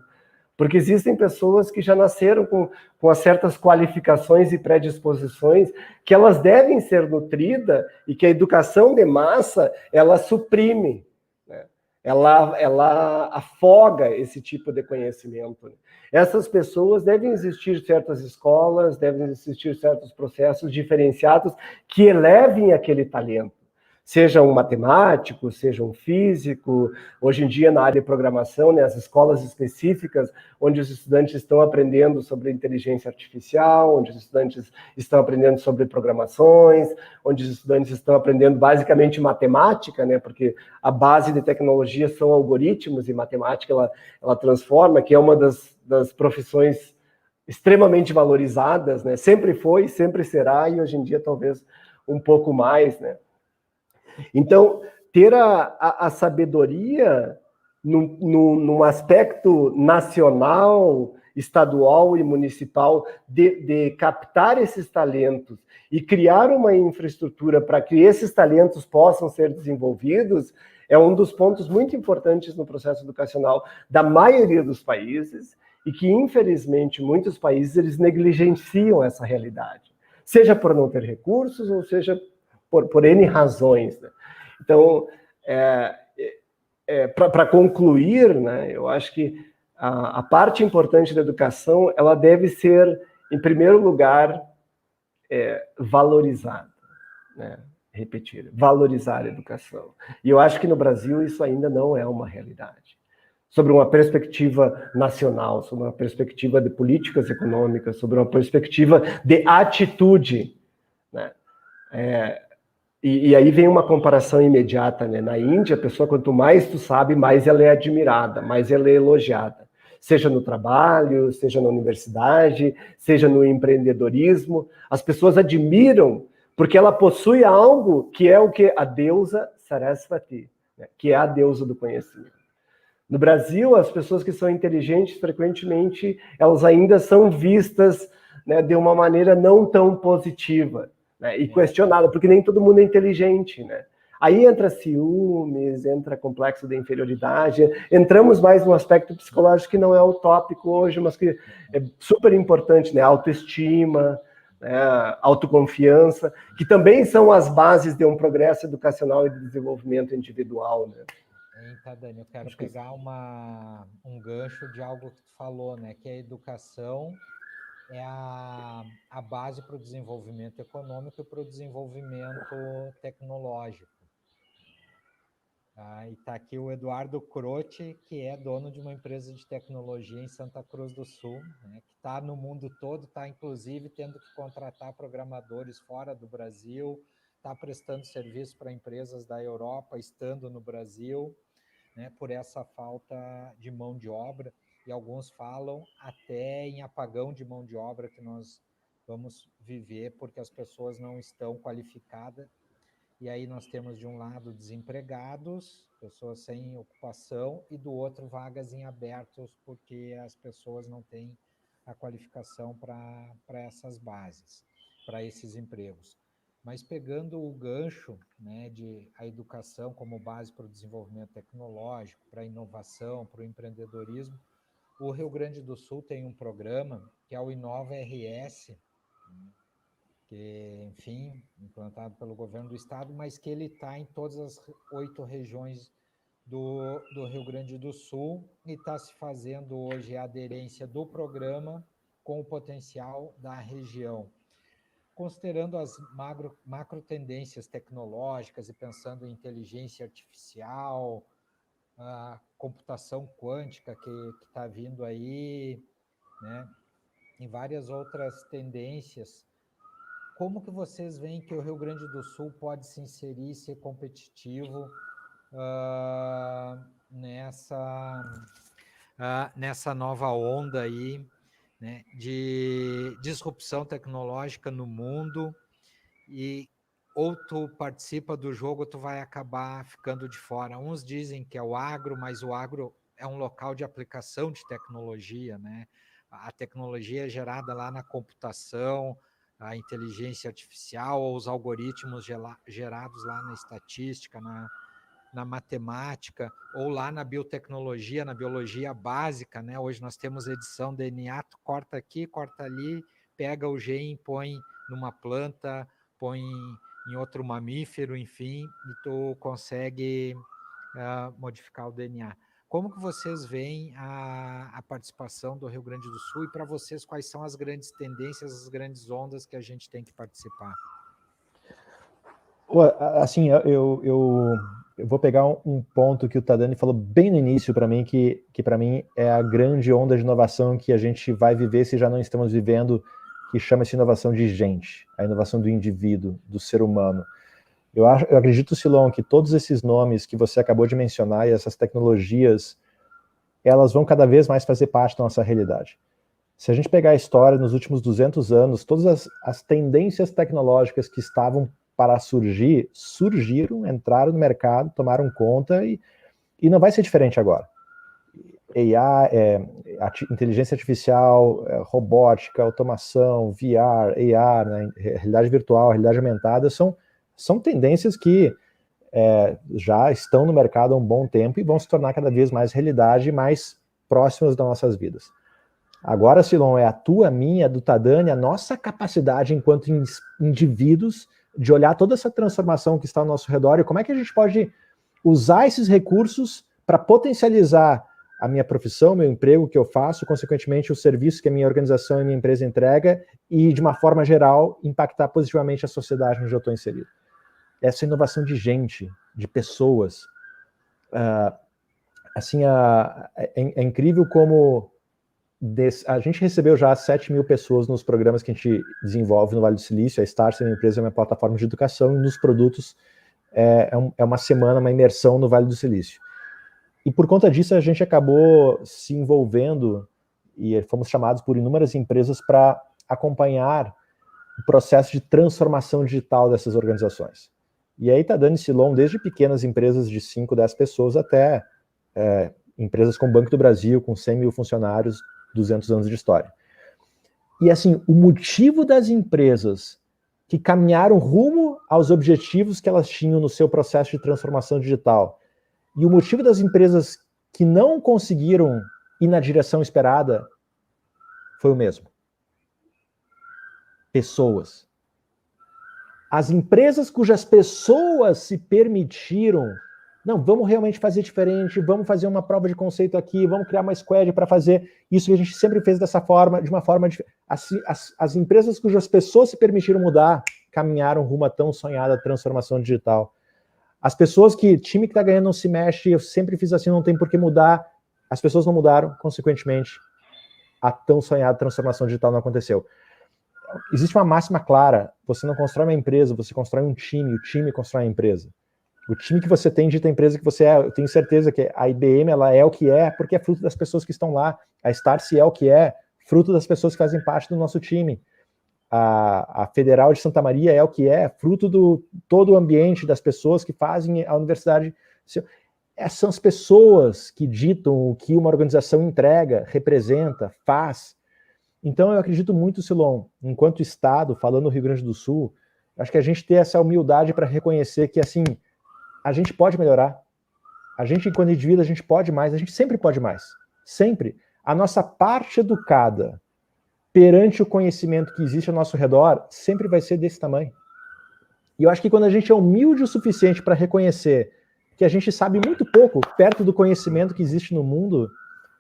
Porque existem pessoas que já nasceram com certas qualificações e predisposições que elas devem ser nutridas e que a educação de massa, ela suprime, né? Ela afoga esse tipo de conhecimento, né? Essas pessoas devem existir certas escolas, devem existir certos processos diferenciados que elevem aquele talento. seja um matemático, seja um físico, hoje em dia na área de programação, né, as escolas específicas, onde os estudantes estão aprendendo sobre inteligência artificial, onde os estudantes estão aprendendo sobre programações, onde os estudantes estão aprendendo basicamente matemática, né, porque a base de tecnologia são algoritmos e matemática ela transforma, que é uma das profissões extremamente valorizadas, né, sempre foi, sempre será, e hoje em dia talvez um pouco mais, né. Então, ter a sabedoria num aspecto nacional, estadual e municipal de captar esses talentos e criar uma infraestrutura para que esses talentos possam ser desenvolvidos é um dos pontos muito importantes no processo educacional da maioria dos países e que, infelizmente, muitos países eles negligenciam essa realidade, seja por não ter recursos ou seja por N razões, né? Então, para concluir, né, eu acho que a parte importante da educação, ela deve ser, em primeiro lugar, valorizada, né? Repetir, valorizar a educação. E eu acho que no Brasil isso ainda não é uma realidade. Sobre uma perspectiva nacional, sobre uma perspectiva de políticas econômicas, sobre uma perspectiva de atitude, né? E aí vem uma comparação imediata, né? Na Índia, a pessoa, quanto mais tu sabe, mais ela é admirada, mais ela é elogiada. Seja no trabalho, seja na universidade, seja no empreendedorismo. As pessoas admiram porque ela possui algo que é o que? A deusa Sarasvati, né? Que é a deusa do conhecimento. No Brasil, as pessoas que são inteligentes, frequentemente, elas ainda são vistas, né, de uma maneira não tão positiva, né, e questionada, porque nem todo mundo é inteligente, né? Aí entra ciúmes, entra complexo de inferioridade, entramos mais num aspecto psicológico que não é o tópico hoje, mas que é super importante, né? Autoestima, né? Autoconfiança, que também são as bases de um progresso educacional e de desenvolvimento individual, né? Tá, Dani, eu quero pegar um gancho de algo que tu falou, né? Que a educação é a base para o desenvolvimento econômico e para o desenvolvimento tecnológico. E está aqui o Eduardo Croce, que é dono de uma empresa de tecnologia em Santa Cruz do Sul, né, que está no mundo todo, está inclusive tendo que contratar programadores fora do Brasil, está prestando serviço para empresas da Europa, estando no Brasil, né, por essa falta de mão de obra, e alguns falam até em apagão de mão de obra que nós vamos viver porque as pessoas não estão qualificadas. E aí nós temos de um lado desempregados, pessoas sem ocupação, e do outro vagas em abertos porque as pessoas não têm a qualificação para essas bases, para esses empregos. Mas pegando o gancho, né, de a educação como base para o desenvolvimento tecnológico, para a inovação, para o empreendedorismo, o Rio Grande do Sul tem um programa que é o Inova RS, que, enfim, implantado pelo governo do estado, mas que ele está em todas as 8 regiões do Rio Grande do Sul e está se fazendo hoje a aderência do programa com o potencial da região. Considerando as macro tendências tecnológicas e pensando em inteligência artificial, a computação quântica que está vindo aí, né, e várias outras tendências, como que vocês veem que o Rio Grande do Sul pode se inserir e ser competitivo nessa nova onda aí, né, de disrupção tecnológica no mundo, e ou tu participa do jogo ou tu vai acabar ficando de fora. Uns dizem que é o agro, mas o agro é um local de aplicação de tecnologia, né? A tecnologia é gerada lá na computação, a inteligência artificial ou os algoritmos gerados lá na estatística, na matemática, ou lá na biotecnologia, na biologia básica, né? Hoje nós temos edição DNA, tu corta aqui, corta ali, pega o gene, põe numa planta, põe em outro mamífero, enfim, e tu consegue modificar o DNA. Como que vocês veem a participação do Rio Grande do Sul, e para vocês quais são as grandes tendências, as grandes ondas que a gente tem que participar? Assim, eu vou pegar um ponto que o Tadani falou bem no início para mim, que para mim é a grande onda de inovação que a gente vai viver se já não estamos vivendo, que chama-se inovação de gente, a inovação do indivíduo, do ser humano. Eu acredito, Silon, que todos esses nomes que você acabou de mencionar e essas tecnologias, elas vão cada vez mais fazer parte da nossa realidade. Se a gente pegar a história nos últimos 200 anos, todas as tendências tecnológicas que estavam para surgir, surgiram, entraram no mercado, tomaram conta e não vai ser diferente agora. AI, inteligência artificial, robótica, automação, VR, AR, né, realidade virtual, realidade aumentada, são tendências que já estão no mercado há um bom tempo e vão se tornar cada vez mais realidade, mais próximas das nossas vidas. Agora, Silon, é a tua, a minha, do Tadani, a nossa capacidade enquanto indivíduos de olhar toda essa transformação que está ao nosso redor e como é que a gente pode usar esses recursos para potencializar a minha profissão, meu emprego que eu faço, consequentemente o serviço que a minha organização e a minha empresa entrega e, de uma forma geral, impactar positivamente a sociedade onde eu estou inserido. Essa inovação de gente, de pessoas. Assim, é incrível como a gente recebeu já 7 mil pessoas nos programas que a gente desenvolve no Vale do Silício. A Startse, a minha empresa, é uma plataforma de educação, e nos produtos é uma semana, uma imersão no Vale do Silício. E por conta disso a gente acabou se envolvendo e fomos chamados por inúmeras empresas para acompanhar o processo de transformação digital dessas organizações. E aí está dando Silon desde pequenas empresas de 5, 10 pessoas até empresas como o Banco do Brasil, com 100 mil funcionários, 200 anos de história. E assim, o motivo das empresas que caminharam rumo aos objetivos que elas tinham no seu processo de transformação digital e o motivo das empresas que não conseguiram ir na direção esperada foi o mesmo. Pessoas. As empresas cujas pessoas se permitiram, não, vamos realmente fazer diferente, vamos fazer uma prova de conceito aqui, vamos criar uma squad para fazer isso que a gente sempre fez dessa forma, de uma forma diferente. As empresas cujas pessoas se permitiram mudar, caminharam rumo a tão sonhada transformação digital. As pessoas que, time que está ganhando não se mexe, eu sempre fiz assim, não tem por que mudar, as pessoas não mudaram, consequentemente, a tão sonhada transformação digital não aconteceu. Existe uma máxima clara, você não constrói uma empresa, você constrói um time, o time constrói a empresa. O time que você tem dita a empresa que você é, eu tenho certeza que a IBM ela é o que é, porque é fruto das pessoas que estão lá. A Startse é o que é, fruto das pessoas que fazem parte do nosso time. A Federal de Santa Maria é o que é, fruto do todo o ambiente das pessoas que fazem a universidade. São as pessoas que ditam o que uma organização entrega, representa, faz. Então eu acredito muito, Silon, enquanto Estado, falando no Rio Grande do Sul, acho que a gente tem essa humildade para reconhecer que, assim, a gente pode melhorar. A gente, enquanto indivíduo, a gente pode mais, a gente sempre pode mais. Sempre. A nossa parte educada perante o conhecimento que existe ao nosso redor sempre vai ser desse tamanho. E eu acho que quando a gente é humilde o suficiente para reconhecer que a gente sabe muito pouco perto do conhecimento que existe no mundo,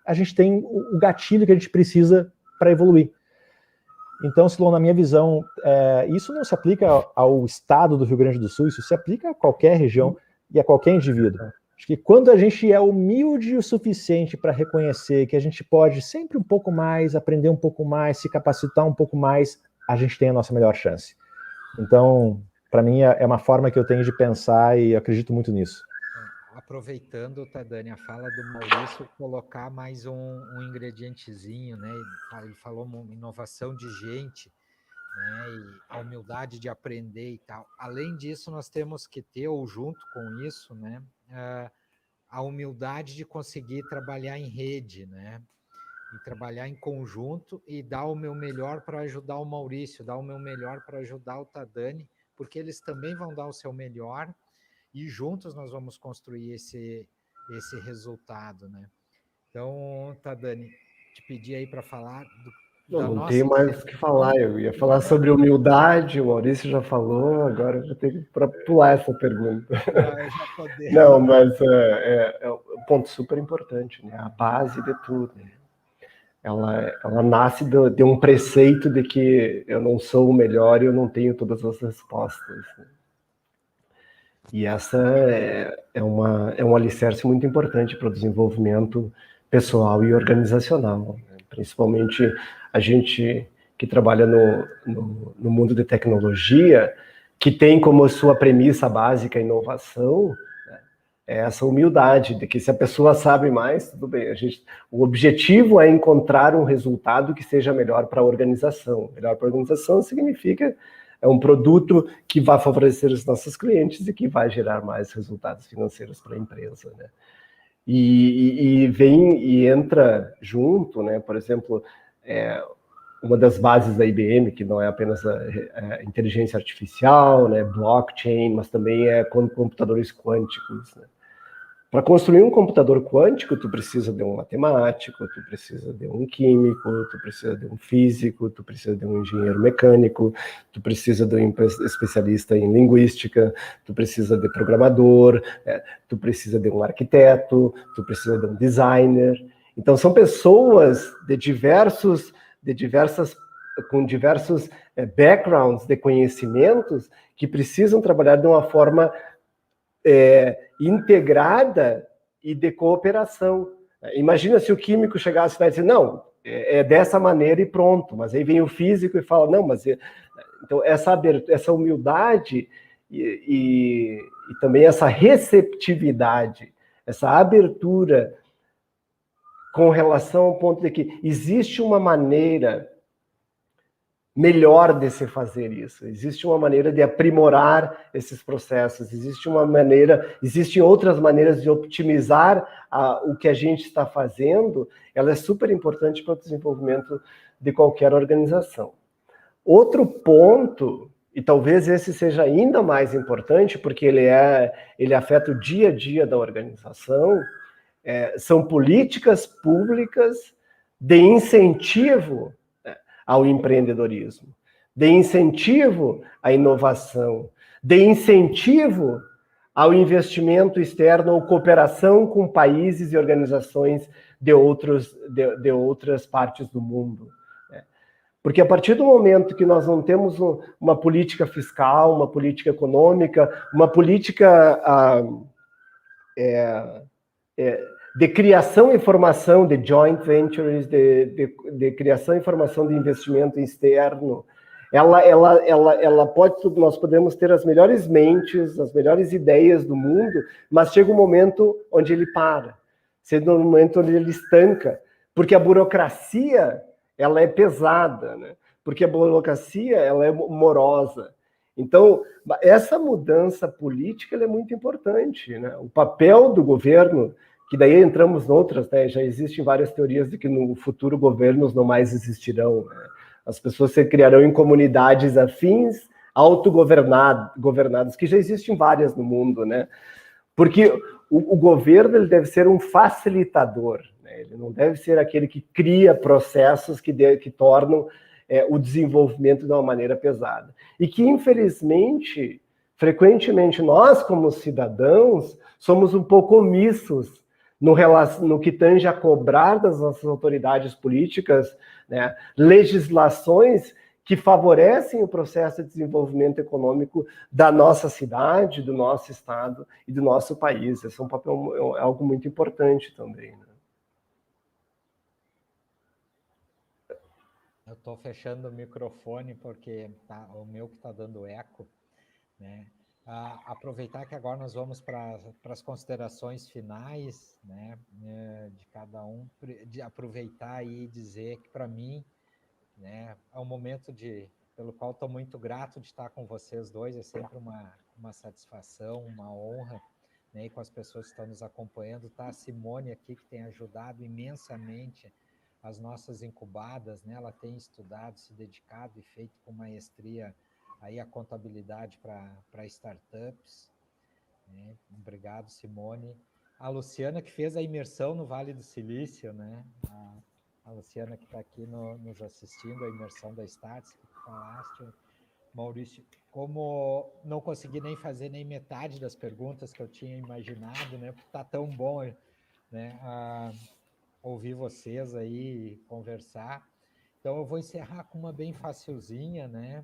a gente tem o gatilho que a gente precisa para evoluir. Então, Silon, na minha visão, isso não se aplica ao estado do Rio Grande do Sul, isso se aplica a qualquer região e a qualquer indivíduo. Acho que quando a gente é humilde o suficiente para reconhecer que a gente pode sempre um pouco mais, aprender um pouco mais, se capacitar um pouco mais, a gente tem a nossa melhor chance. Então, para mim, é uma forma que eu tenho de pensar e eu acredito muito nisso. Aproveitando, Tadani, a fala do Maurício, colocar mais um ingredientezinho, né? Ele falou uma inovação de gente, né? E a humildade de aprender e tal. Além disso, nós temos que ter, ou junto com isso, né? A humildade de conseguir trabalhar em rede, né? E trabalhar em conjunto e dar o meu melhor para ajudar o Maurício, dar o meu melhor para ajudar o Tadani, porque eles também vão dar o seu melhor e juntos nós vamos construir esse resultado, né? Então, Tadani, te pedi aí para falar Não tenho mais o que falar. Eu ia falar sobre humildade, o Maurício já falou, agora eu vou ter que pular essa pergunta. Já podemos. Não, mas é um ponto super importante, né? A base de tudo. Ela nasce de um preceito de que eu não sou o melhor e eu não tenho todas as respostas. E essa é um alicerce muito importante para o desenvolvimento pessoal e organizacional, né? Principalmente a gente que trabalha no mundo de tecnologia, que tem como sua premissa básica a inovação, né? É essa humildade de que se a pessoa sabe mais, tudo bem. O objetivo é encontrar um resultado que seja melhor para a organização. Melhor para a organização significa um produto que vai favorecer os nossos clientes e que vai gerar mais resultados financeiros para a empresa, né? E entra junto, né? Por exemplo, uma das bases da IBM, que não é apenas a inteligência artificial, né, blockchain, mas também computadores quânticos, né? Para construir um computador quântico, tu precisa de um matemático, tu precisa de um químico, tu precisa de um físico, tu precisa de um engenheiro mecânico, tu precisa de um especialista em linguística, tu precisa de programador, tu precisa de um arquiteto, tu precisa de um designer. Então, são pessoas com diversos backgrounds de conhecimentos que precisam trabalhar de uma forma integrada e de cooperação. Imagina se o químico chegasse lá e dissesse, não, é dessa maneira e pronto, mas aí vem o físico e fala, não, mas... Então, essa humildade e também essa receptividade, essa abertura com relação ao ponto de que existe uma maneira melhor de se fazer isso. Existe uma maneira de aprimorar esses processos, existem outras maneiras de optimizar o que a gente está fazendo. Ela é super importante para o desenvolvimento de qualquer organização. Outro ponto, e talvez esse seja ainda mais importante, porque ele afeta o dia a dia da organização, são políticas públicas de incentivo ao empreendedorismo, de incentivo à inovação, de incentivo ao investimento externo ou cooperação com países e organizações de outras partes do mundo. Porque a partir do momento que nós não temos uma política fiscal, uma política econômica, uma política de criação e formação de joint ventures, de criação e formação de investimento externo, nós podemos ter as melhores mentes, as melhores ideias do mundo, mas chega um momento onde ele para, chega um momento onde ele estanca, porque a burocracia, ela é pesada, né? Porque a burocracia, ela é morosa. Então, essa mudança política, ela é muito importante, né? O papel do governo, que daí entramos noutras, né? Já existem várias teorias de que no futuro governos não mais existirão, né? As pessoas se criarão em comunidades afins, autogovernadas, que já existem várias no mundo, né? Porque o governo, ele deve ser um facilitador, né? Ele não deve ser aquele que cria processos que tornam o desenvolvimento de uma maneira pesada. E que, infelizmente, frequentemente, nós, como cidadãos, somos um pouco omissos no que tange a cobrar das nossas autoridades políticas, né, legislações que favorecem o processo de desenvolvimento econômico da nossa cidade, do nosso estado e do nosso país. Esse é um papel, algo muito importante também, né? Eu estou fechando o microfone porque o meu que está dando eco, né? Aproveitar que agora nós vamos para as considerações finais, né, de cada um, de aproveitar e dizer que, para mim, né, é um momento pelo qual estou muito grato de estar com vocês dois, é sempre uma satisfação, uma honra, né, e com as pessoas que estão nos acompanhando. Tá a Simone aqui, que tem ajudado imensamente as nossas incubadas, né? Ela tem estudado, se dedicado e feito com maestria aí a contabilidade para startups, né? Obrigado, Simone. A Luciana, que fez a imersão no Vale do Silício, né? A Luciana, que está aqui nos assistindo, a imersão da Starts, que tu falaste. Maurício, como não consegui nem fazer nem metade das perguntas que eu tinha imaginado, né? Porque tá tão bom, né? Ouvir vocês aí conversar. Então, eu vou encerrar com uma bem facilzinha, né?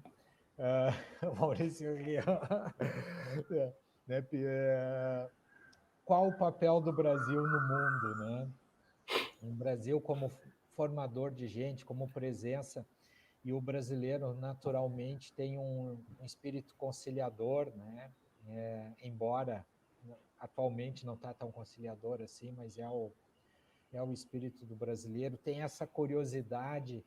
Maurício, né? Qual o papel do Brasil no mundo, né? O Brasil como formador de gente, como presença, e o brasileiro naturalmente tem um espírito conciliador, né? Embora atualmente não está tão conciliador assim, mas é o espírito do brasileiro, tem essa curiosidade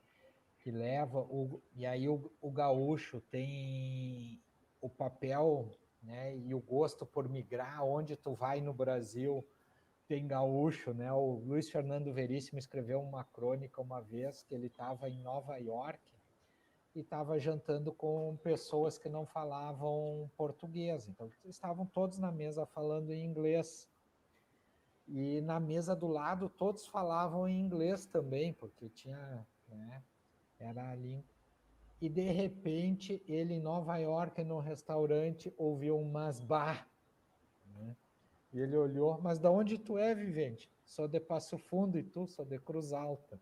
que leva, e aí o gaúcho tem o papel, né, e o gosto por migrar, onde tu vai no Brasil tem gaúcho, né? O Luiz Fernando Veríssimo escreveu uma crônica uma vez que ele estava em Nova York e estava jantando com pessoas que não falavam português, então estavam todos na mesa falando em inglês. E na mesa do lado todos falavam em inglês também, porque tinha, né, era a língua. E de repente ele em Nova York, no restaurante, ouviu um masbá, né? E ele olhou, mas de onde tu é, vivente? Sou de Passo Fundo e tu, sou de Cruz Alta,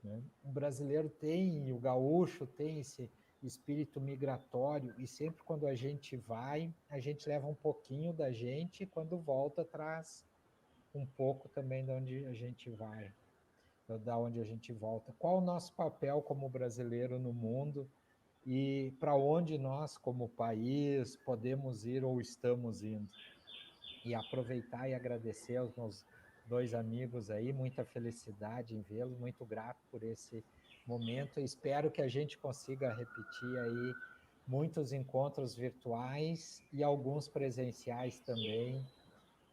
né? O brasileiro tem, e o gaúcho tem esse espírito migratório, e sempre quando a gente vai, a gente leva um pouquinho da gente, e quando volta traz um pouco também de onde a gente vai, da onde a gente volta. Qual o nosso papel como brasileiro no mundo e para onde nós, como país, podemos ir ou estamos indo? E aproveitar e agradecer aos meus 2 amigos aí, muita felicidade em vê-los, muito grato por esse momento. Espero que a gente consiga repetir aí muitos encontros virtuais e alguns presenciais também,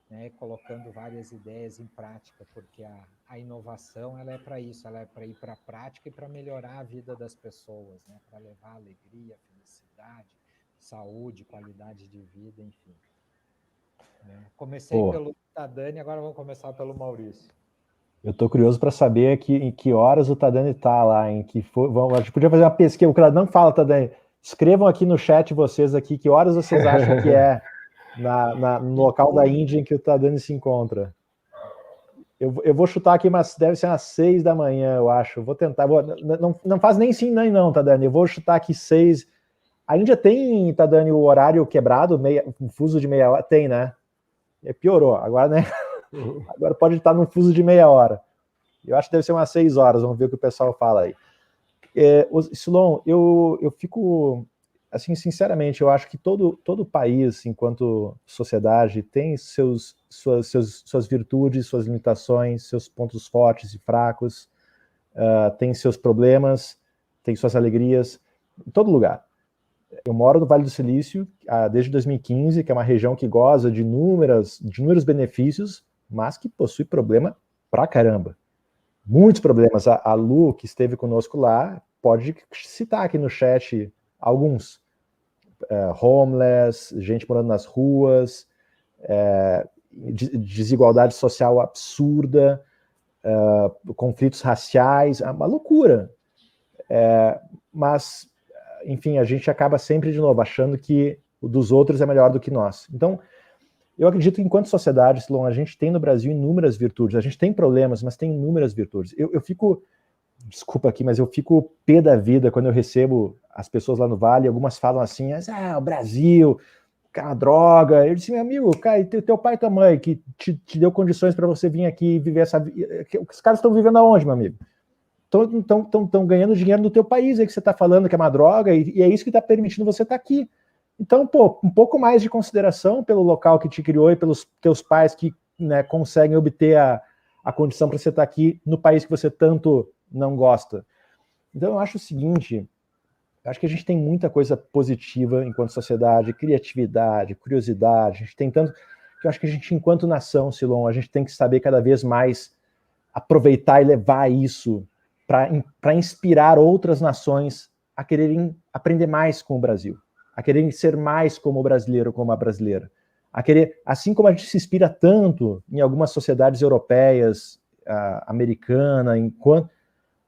né, colocando várias ideias em prática, porque a inovação ela é para isso, ela é para ir para a prática e para melhorar a vida das pessoas, né, para levar alegria, felicidade, saúde, qualidade de vida, enfim. Comecei pelo Tadani, agora vamos começar pelo Maurício. Eu estou curioso para saber em que horas o Tadani está lá, a gente podia fazer uma pesquisa, o cara não fala, Tadani, escrevam aqui no chat vocês aqui, que horas vocês acham que é no local da Índia em que o Tadani se encontra. Eu vou chutar aqui, mas deve ser às 6 da manhã, eu acho. Vou tentar, não faz nem sim, nem não, Tadani, eu vou chutar aqui 6. A Índia tem, Tadani, o horário quebrado, um fuso de meia hora? Tem, né? Piorou, agora, né? Agora pode estar num fuso de meia hora. Eu acho que deve ser umas 6 horas, vamos ver o que o pessoal fala aí. Silon, eu fico, assim, sinceramente, eu acho que todo país, enquanto sociedade, tem suas virtudes, suas limitações, seus pontos fortes e fracos, tem seus problemas, tem suas alegrias, em todo lugar. Eu moro no Vale do Silício desde 2015, que é uma região que goza de inúmeros benefícios, mas que possui problema pra caramba. Muitos problemas. A Lu, que esteve conosco lá, pode citar aqui no chat alguns. Homeless, gente morando nas ruas, desigualdade social absurda, conflitos raciais, uma loucura. Mas, enfim, a gente acaba sempre, de novo, achando que o dos outros é melhor do que nós. Então, eu acredito que, enquanto sociedade, Silon, a gente tem no Brasil inúmeras virtudes. A gente tem problemas, mas tem inúmeras virtudes. Eu fico, desculpa aqui, mas eu fico pé da vida quando eu recebo as pessoas lá no Vale, algumas falam assim, o Brasil, cara, droga. Eu disse, meu amigo, cara, teu pai e tua mãe, que te deu condições para você vir aqui e viver essa vida. Os caras estão vivendo aonde, meu amigo? Estão ganhando dinheiro no teu país aí que você está falando que é uma droga, e é isso que está permitindo você estar aqui. Então, um pouco mais de consideração pelo local que te criou e pelos teus pais que, né, conseguem obter a condição para você estar aqui no país que você tanto não gosta. Então, eu acho o seguinte, acho que a gente tem muita coisa positiva enquanto sociedade, criatividade, curiosidade, a gente tem tanto, que eu acho que a gente, enquanto nação, Silon, a gente tem que saber cada vez mais aproveitar e levar isso para inspirar outras nações a quererem aprender mais com o Brasil, a quererem ser mais como o brasileiro, como a brasileira, a querer, assim como a gente se inspira tanto em algumas sociedades europeias, americana,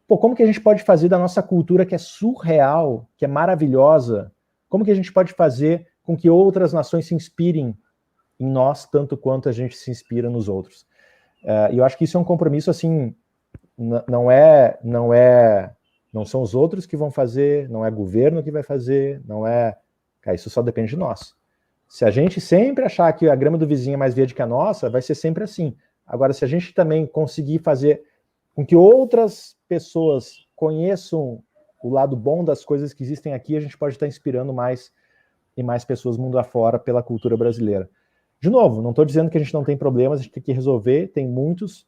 como que a gente pode fazer da nossa cultura, que é surreal, que é maravilhosa, como que a gente pode fazer com que outras nações se inspirem em nós tanto quanto a gente se inspira nos outros? E eu acho que isso é um compromisso, assim, não são os outros que vão fazer, não é governo que vai fazer, não é... Cara, isso só depende de nós. Se a gente sempre achar que a grama do vizinho é mais verde que a nossa, vai ser sempre assim. Agora, se a gente também conseguir fazer com que outras pessoas conheçam o lado bom das coisas que existem aqui, a gente pode estar inspirando mais e mais pessoas mundo afora pela cultura brasileira. De novo, não estou dizendo que a gente não tem problemas, a gente tem que resolver, tem muitos,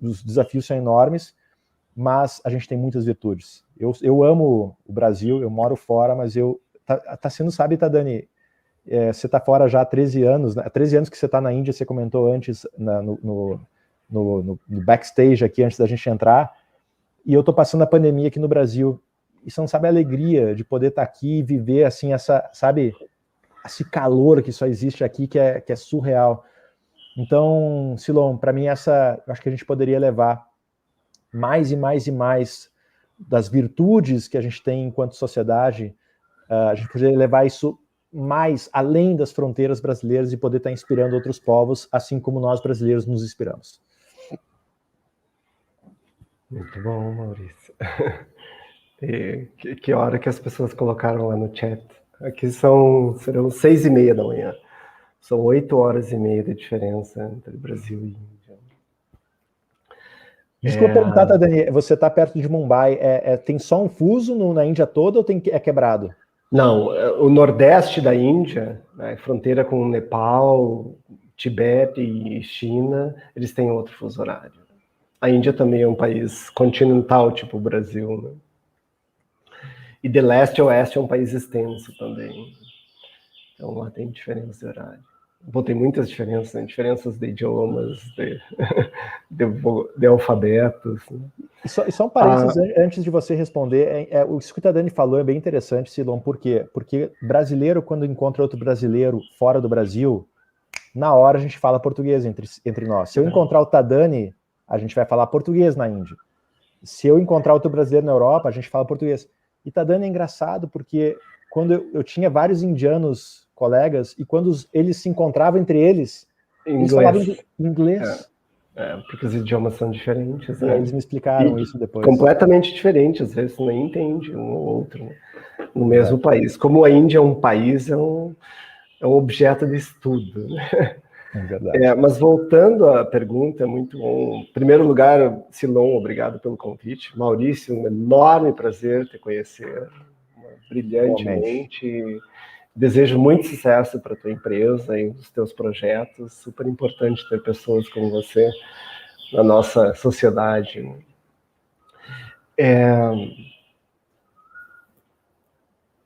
os desafios são enormes, mas a gente tem muitas virtudes. Eu amo o Brasil, eu moro fora, mas tá sendo, sabe, Dani, você está fora já há 13 anos, né? 13 anos que você está na Índia, você comentou antes no backstage aqui, antes da gente entrar, e eu estou passando a pandemia aqui no Brasil, e você não sabe a alegria de poder estar aqui e viver, assim, sabe, esse calor que só existe aqui, que é surreal. Então, Silon, para mim, acho que a gente poderia levar mais e mais e mais das virtudes que a gente tem enquanto sociedade, a gente poderia levar isso mais além das fronteiras brasileiras e poder estar inspirando outros povos, assim como nós brasileiros nos inspiramos. Muito bom, Maurício. E que hora que as pessoas colocaram lá no chat? Aqui serão 6:30 da manhã. São 8 horas e meia de diferença entre Brasil e Índia. Desculpa perguntar, Dani, você está perto de Mumbai, tem só um fuso na Índia toda ou é quebrado? Não, o nordeste da Índia, né, fronteira com Nepal, Tibete e China, eles têm outro fuso horário. A Índia também é um país continental, tipo o Brasil, né? E de leste a oeste é um país extenso também. Então lá tem diferença de horário. Bom, tem muitas diferenças, né? Diferenças de idiomas, de alfabetos. Né? E só um parênteses antes de você responder, o que a Dani falou é bem interessante, Silon, por quê? Porque brasileiro, quando encontra outro brasileiro fora do Brasil, na hora a gente fala português entre nós. Se eu encontrar o Tadani, a gente vai falar português na Índia. Se eu encontrar outro brasileiro na Europa, a gente fala português. E Tadani é engraçado porque quando eu tinha vários indianos colegas, e quando eles se encontravam entre eles falavam inglês. Porque os idiomas são diferentes. Né? Eles me explicaram isso depois. Completamente diferentes, às vezes nem entende um ou outro, né? No mesmo país. Como a Índia é um país, é um objeto de estudo. Né? É verdade. Mas voltando à pergunta, é muito bom. Em primeiro lugar, Silon, obrigado pelo convite. Maurício, um enorme prazer te conhecer. Brilhantemente. Desejo muito sucesso para a tua empresa e os teus projetos. Super importante ter pessoas como você na nossa sociedade.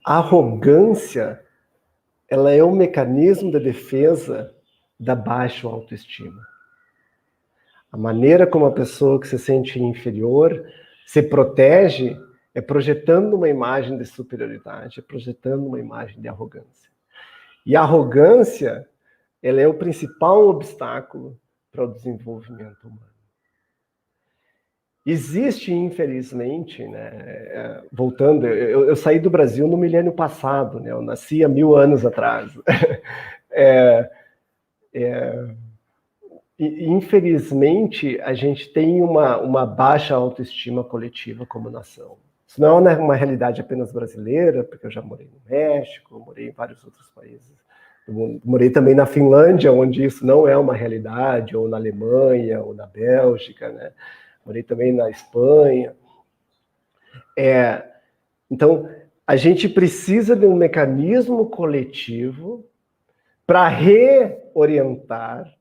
A arrogância, ela é um mecanismo de defesa da baixa autoestima. A maneira como a pessoa que se sente inferior se protege é projetando uma imagem de superioridade, é projetando uma imagem de arrogância. E a arrogância, ela é o principal obstáculo para o desenvolvimento humano. Existe, infelizmente, né, voltando, eu saí do Brasil no milênio passado, né, eu nasci há 1000 anos atrás. Infelizmente, a gente tem uma baixa autoestima coletiva como nação. Isso não é uma realidade apenas brasileira, porque eu já morei no México, morei em vários outros países. Eu morei também na Finlândia, onde isso não é uma realidade, ou na Alemanha, ou na Bélgica, né? Morei também na Espanha. Então, a gente precisa de um mecanismo coletivo para reorientar,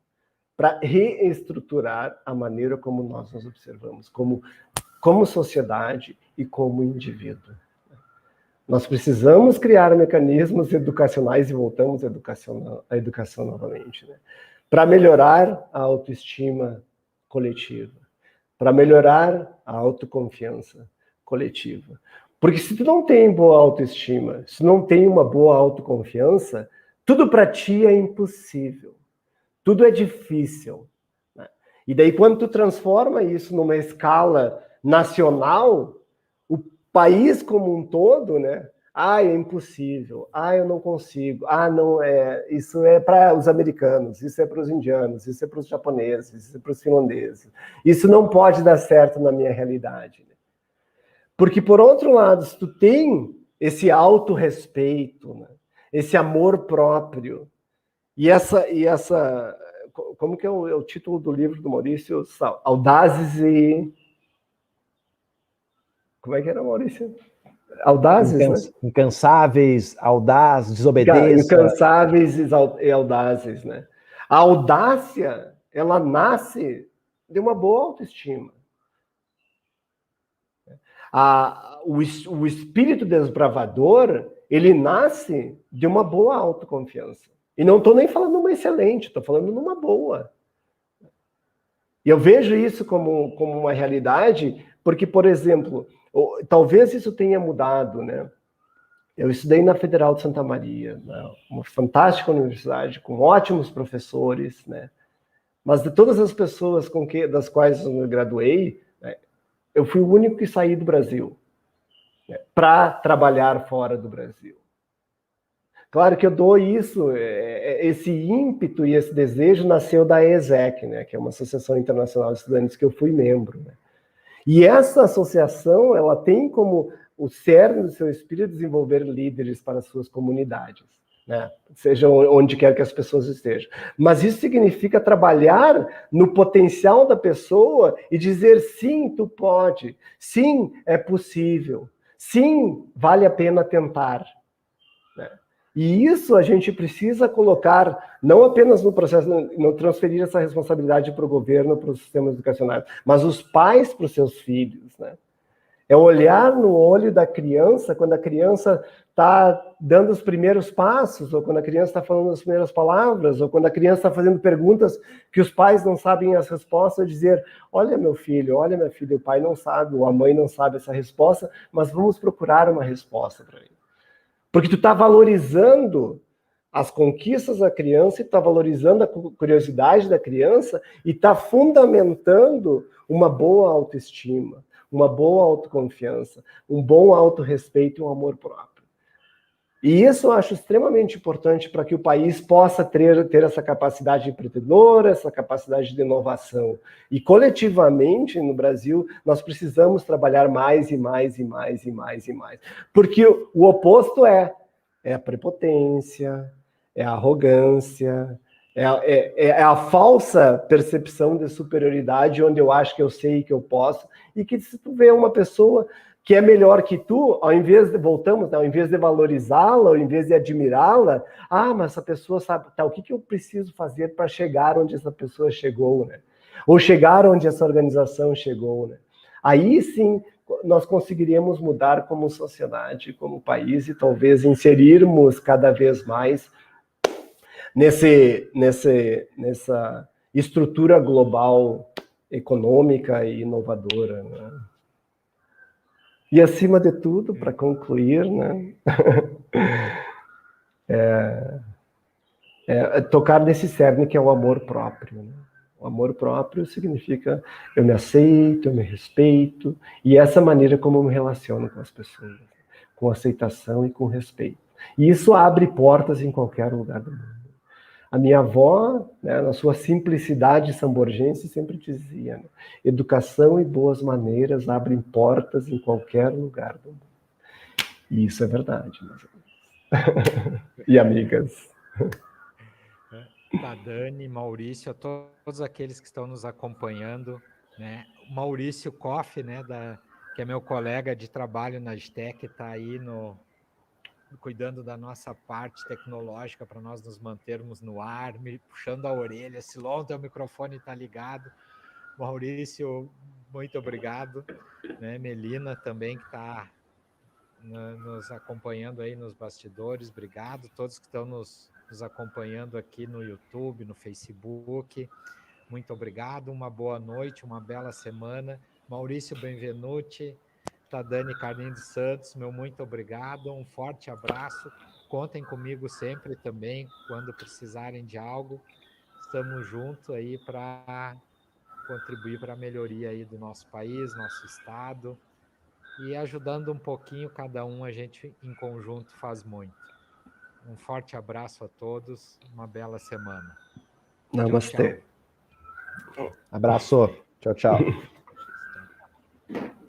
para reestruturar a maneira como nós nos observamos, como sociedade e como indivíduo. Nós precisamos criar mecanismos educacionais, e voltamos à educação novamente, né? Para melhorar a autoestima coletiva, para melhorar a autoconfiança coletiva. Porque se tu não tem boa autoestima, se não tem uma boa autoconfiança, tudo para ti é impossível. Tudo é difícil. Né? E daí, quando tu transforma isso numa escala nacional, o país como um todo, né? É impossível. Eu não consigo. Não é. Isso é para os americanos, isso é para os indianos, isso é para os japoneses, isso é para os finlandeses. Isso não pode dar certo na minha realidade. Né? Porque, por outro lado, se tu tem esse autorrespeito, né? Esse amor próprio, essa, como que é o título do livro do Maurício? Audazes e... Como é que era, Maurício? Audazes, né? Incansáveis, audaz, desobedeça. Incansáveis e audazes, né? A audácia, ela nasce de uma boa autoestima. O espírito desbravador, ele nasce de uma boa autoconfiança. E não estou nem falando uma excelente, estou falando numa boa. E eu vejo isso como uma realidade, porque, por exemplo, talvez isso tenha mudado, né? Eu estudei na Federal de Santa Maria, né? Uma fantástica universidade, com ótimos professores, né? Mas de todas as pessoas das quais eu me graduei, né, eu fui o único que saí do Brasil, né, para trabalhar fora do Brasil. Claro que eu dou isso, esse ímpeto e esse desejo nasceu da ESEC, né, que é uma Associação Internacional de Estudantes que eu fui membro, né? E essa associação, ela tem como o cerne do seu espírito desenvolver líderes para as suas comunidades, né? Seja onde quer que as pessoas estejam. Mas isso significa trabalhar no potencial da pessoa e dizer, sim, tu pode, sim, é possível, sim, vale a pena tentar, né? E isso a gente precisa colocar, não apenas no processo, não transferir essa responsabilidade para o governo, para os sistemas educacionais, mas os pais para os seus filhos, né? É olhar no olho da criança, quando a criança está dando os primeiros passos, ou quando a criança está falando as primeiras palavras, ou quando a criança está fazendo perguntas que os pais não sabem as respostas, dizer, olha meu filho, olha minha filha, o pai não sabe, ou a mãe não sabe essa resposta, mas vamos procurar uma resposta para ele. Porque tu está valorizando as conquistas da criança, e está valorizando a curiosidade da criança, e está fundamentando uma boa autoestima, uma boa autoconfiança, um bom autorrespeito e um amor próprio. E isso eu acho extremamente importante para que o país possa ter essa capacidade empreendedora, essa capacidade de inovação. E coletivamente, no Brasil, nós precisamos trabalhar mais e mais e mais e mais e mais. Porque o oposto é a prepotência, é a arrogância, é a falsa percepção de superioridade, onde eu acho que eu sei que eu posso, e que se tu vê uma pessoa que é melhor que tu, ao invés de valorizá-la, ao invés de admirá-la, mas essa pessoa sabe, o que eu preciso fazer para chegar onde essa pessoa chegou, né? Ou chegar onde essa organização chegou, né? Aí sim, nós conseguiríamos mudar como sociedade, como país, e talvez inserirmos cada vez mais nessa estrutura global econômica e inovadora, né? E, acima de tudo, para concluir, né, tocar nesse cerne que é o amor próprio, né? O amor próprio significa eu me aceito, eu me respeito, e essa maneira como eu me relaciono com as pessoas, com aceitação e com respeito. E isso abre portas em qualquer lugar do mundo. A minha avó, né, na sua simplicidade samborgense, sempre dizia, né, educação e boas maneiras abrem portas em qualquer lugar do mundo. E isso é verdade, meus amigos. E amigas. Tá, Dani, Maurício, a todos aqueles que estão nos acompanhando, né? O Maurício Koff, né, que é meu colega de trabalho na STEC, está aí cuidando da nossa parte tecnológica para nós nos mantermos no ar, me puxando a orelha. Silon, teu microfone está ligado. Maurício, muito obrigado. Né? Melina também, que está nos acompanhando aí nos bastidores, obrigado. Todos que estão nos acompanhando aqui no YouTube, no Facebook, muito obrigado. Uma boa noite, uma bela semana. Maurício Benvenuti, Dani Carlinhos dos Santos, meu muito obrigado, um forte abraço, contem comigo sempre também, quando precisarem de algo, estamos juntos aí para contribuir para a melhoria aí do nosso país, nosso estado, e ajudando um pouquinho cada um, a gente em conjunto faz muito. Um forte abraço a todos, uma bela semana. Namastê. Tchau, tchau. Abraço, tchau, tchau.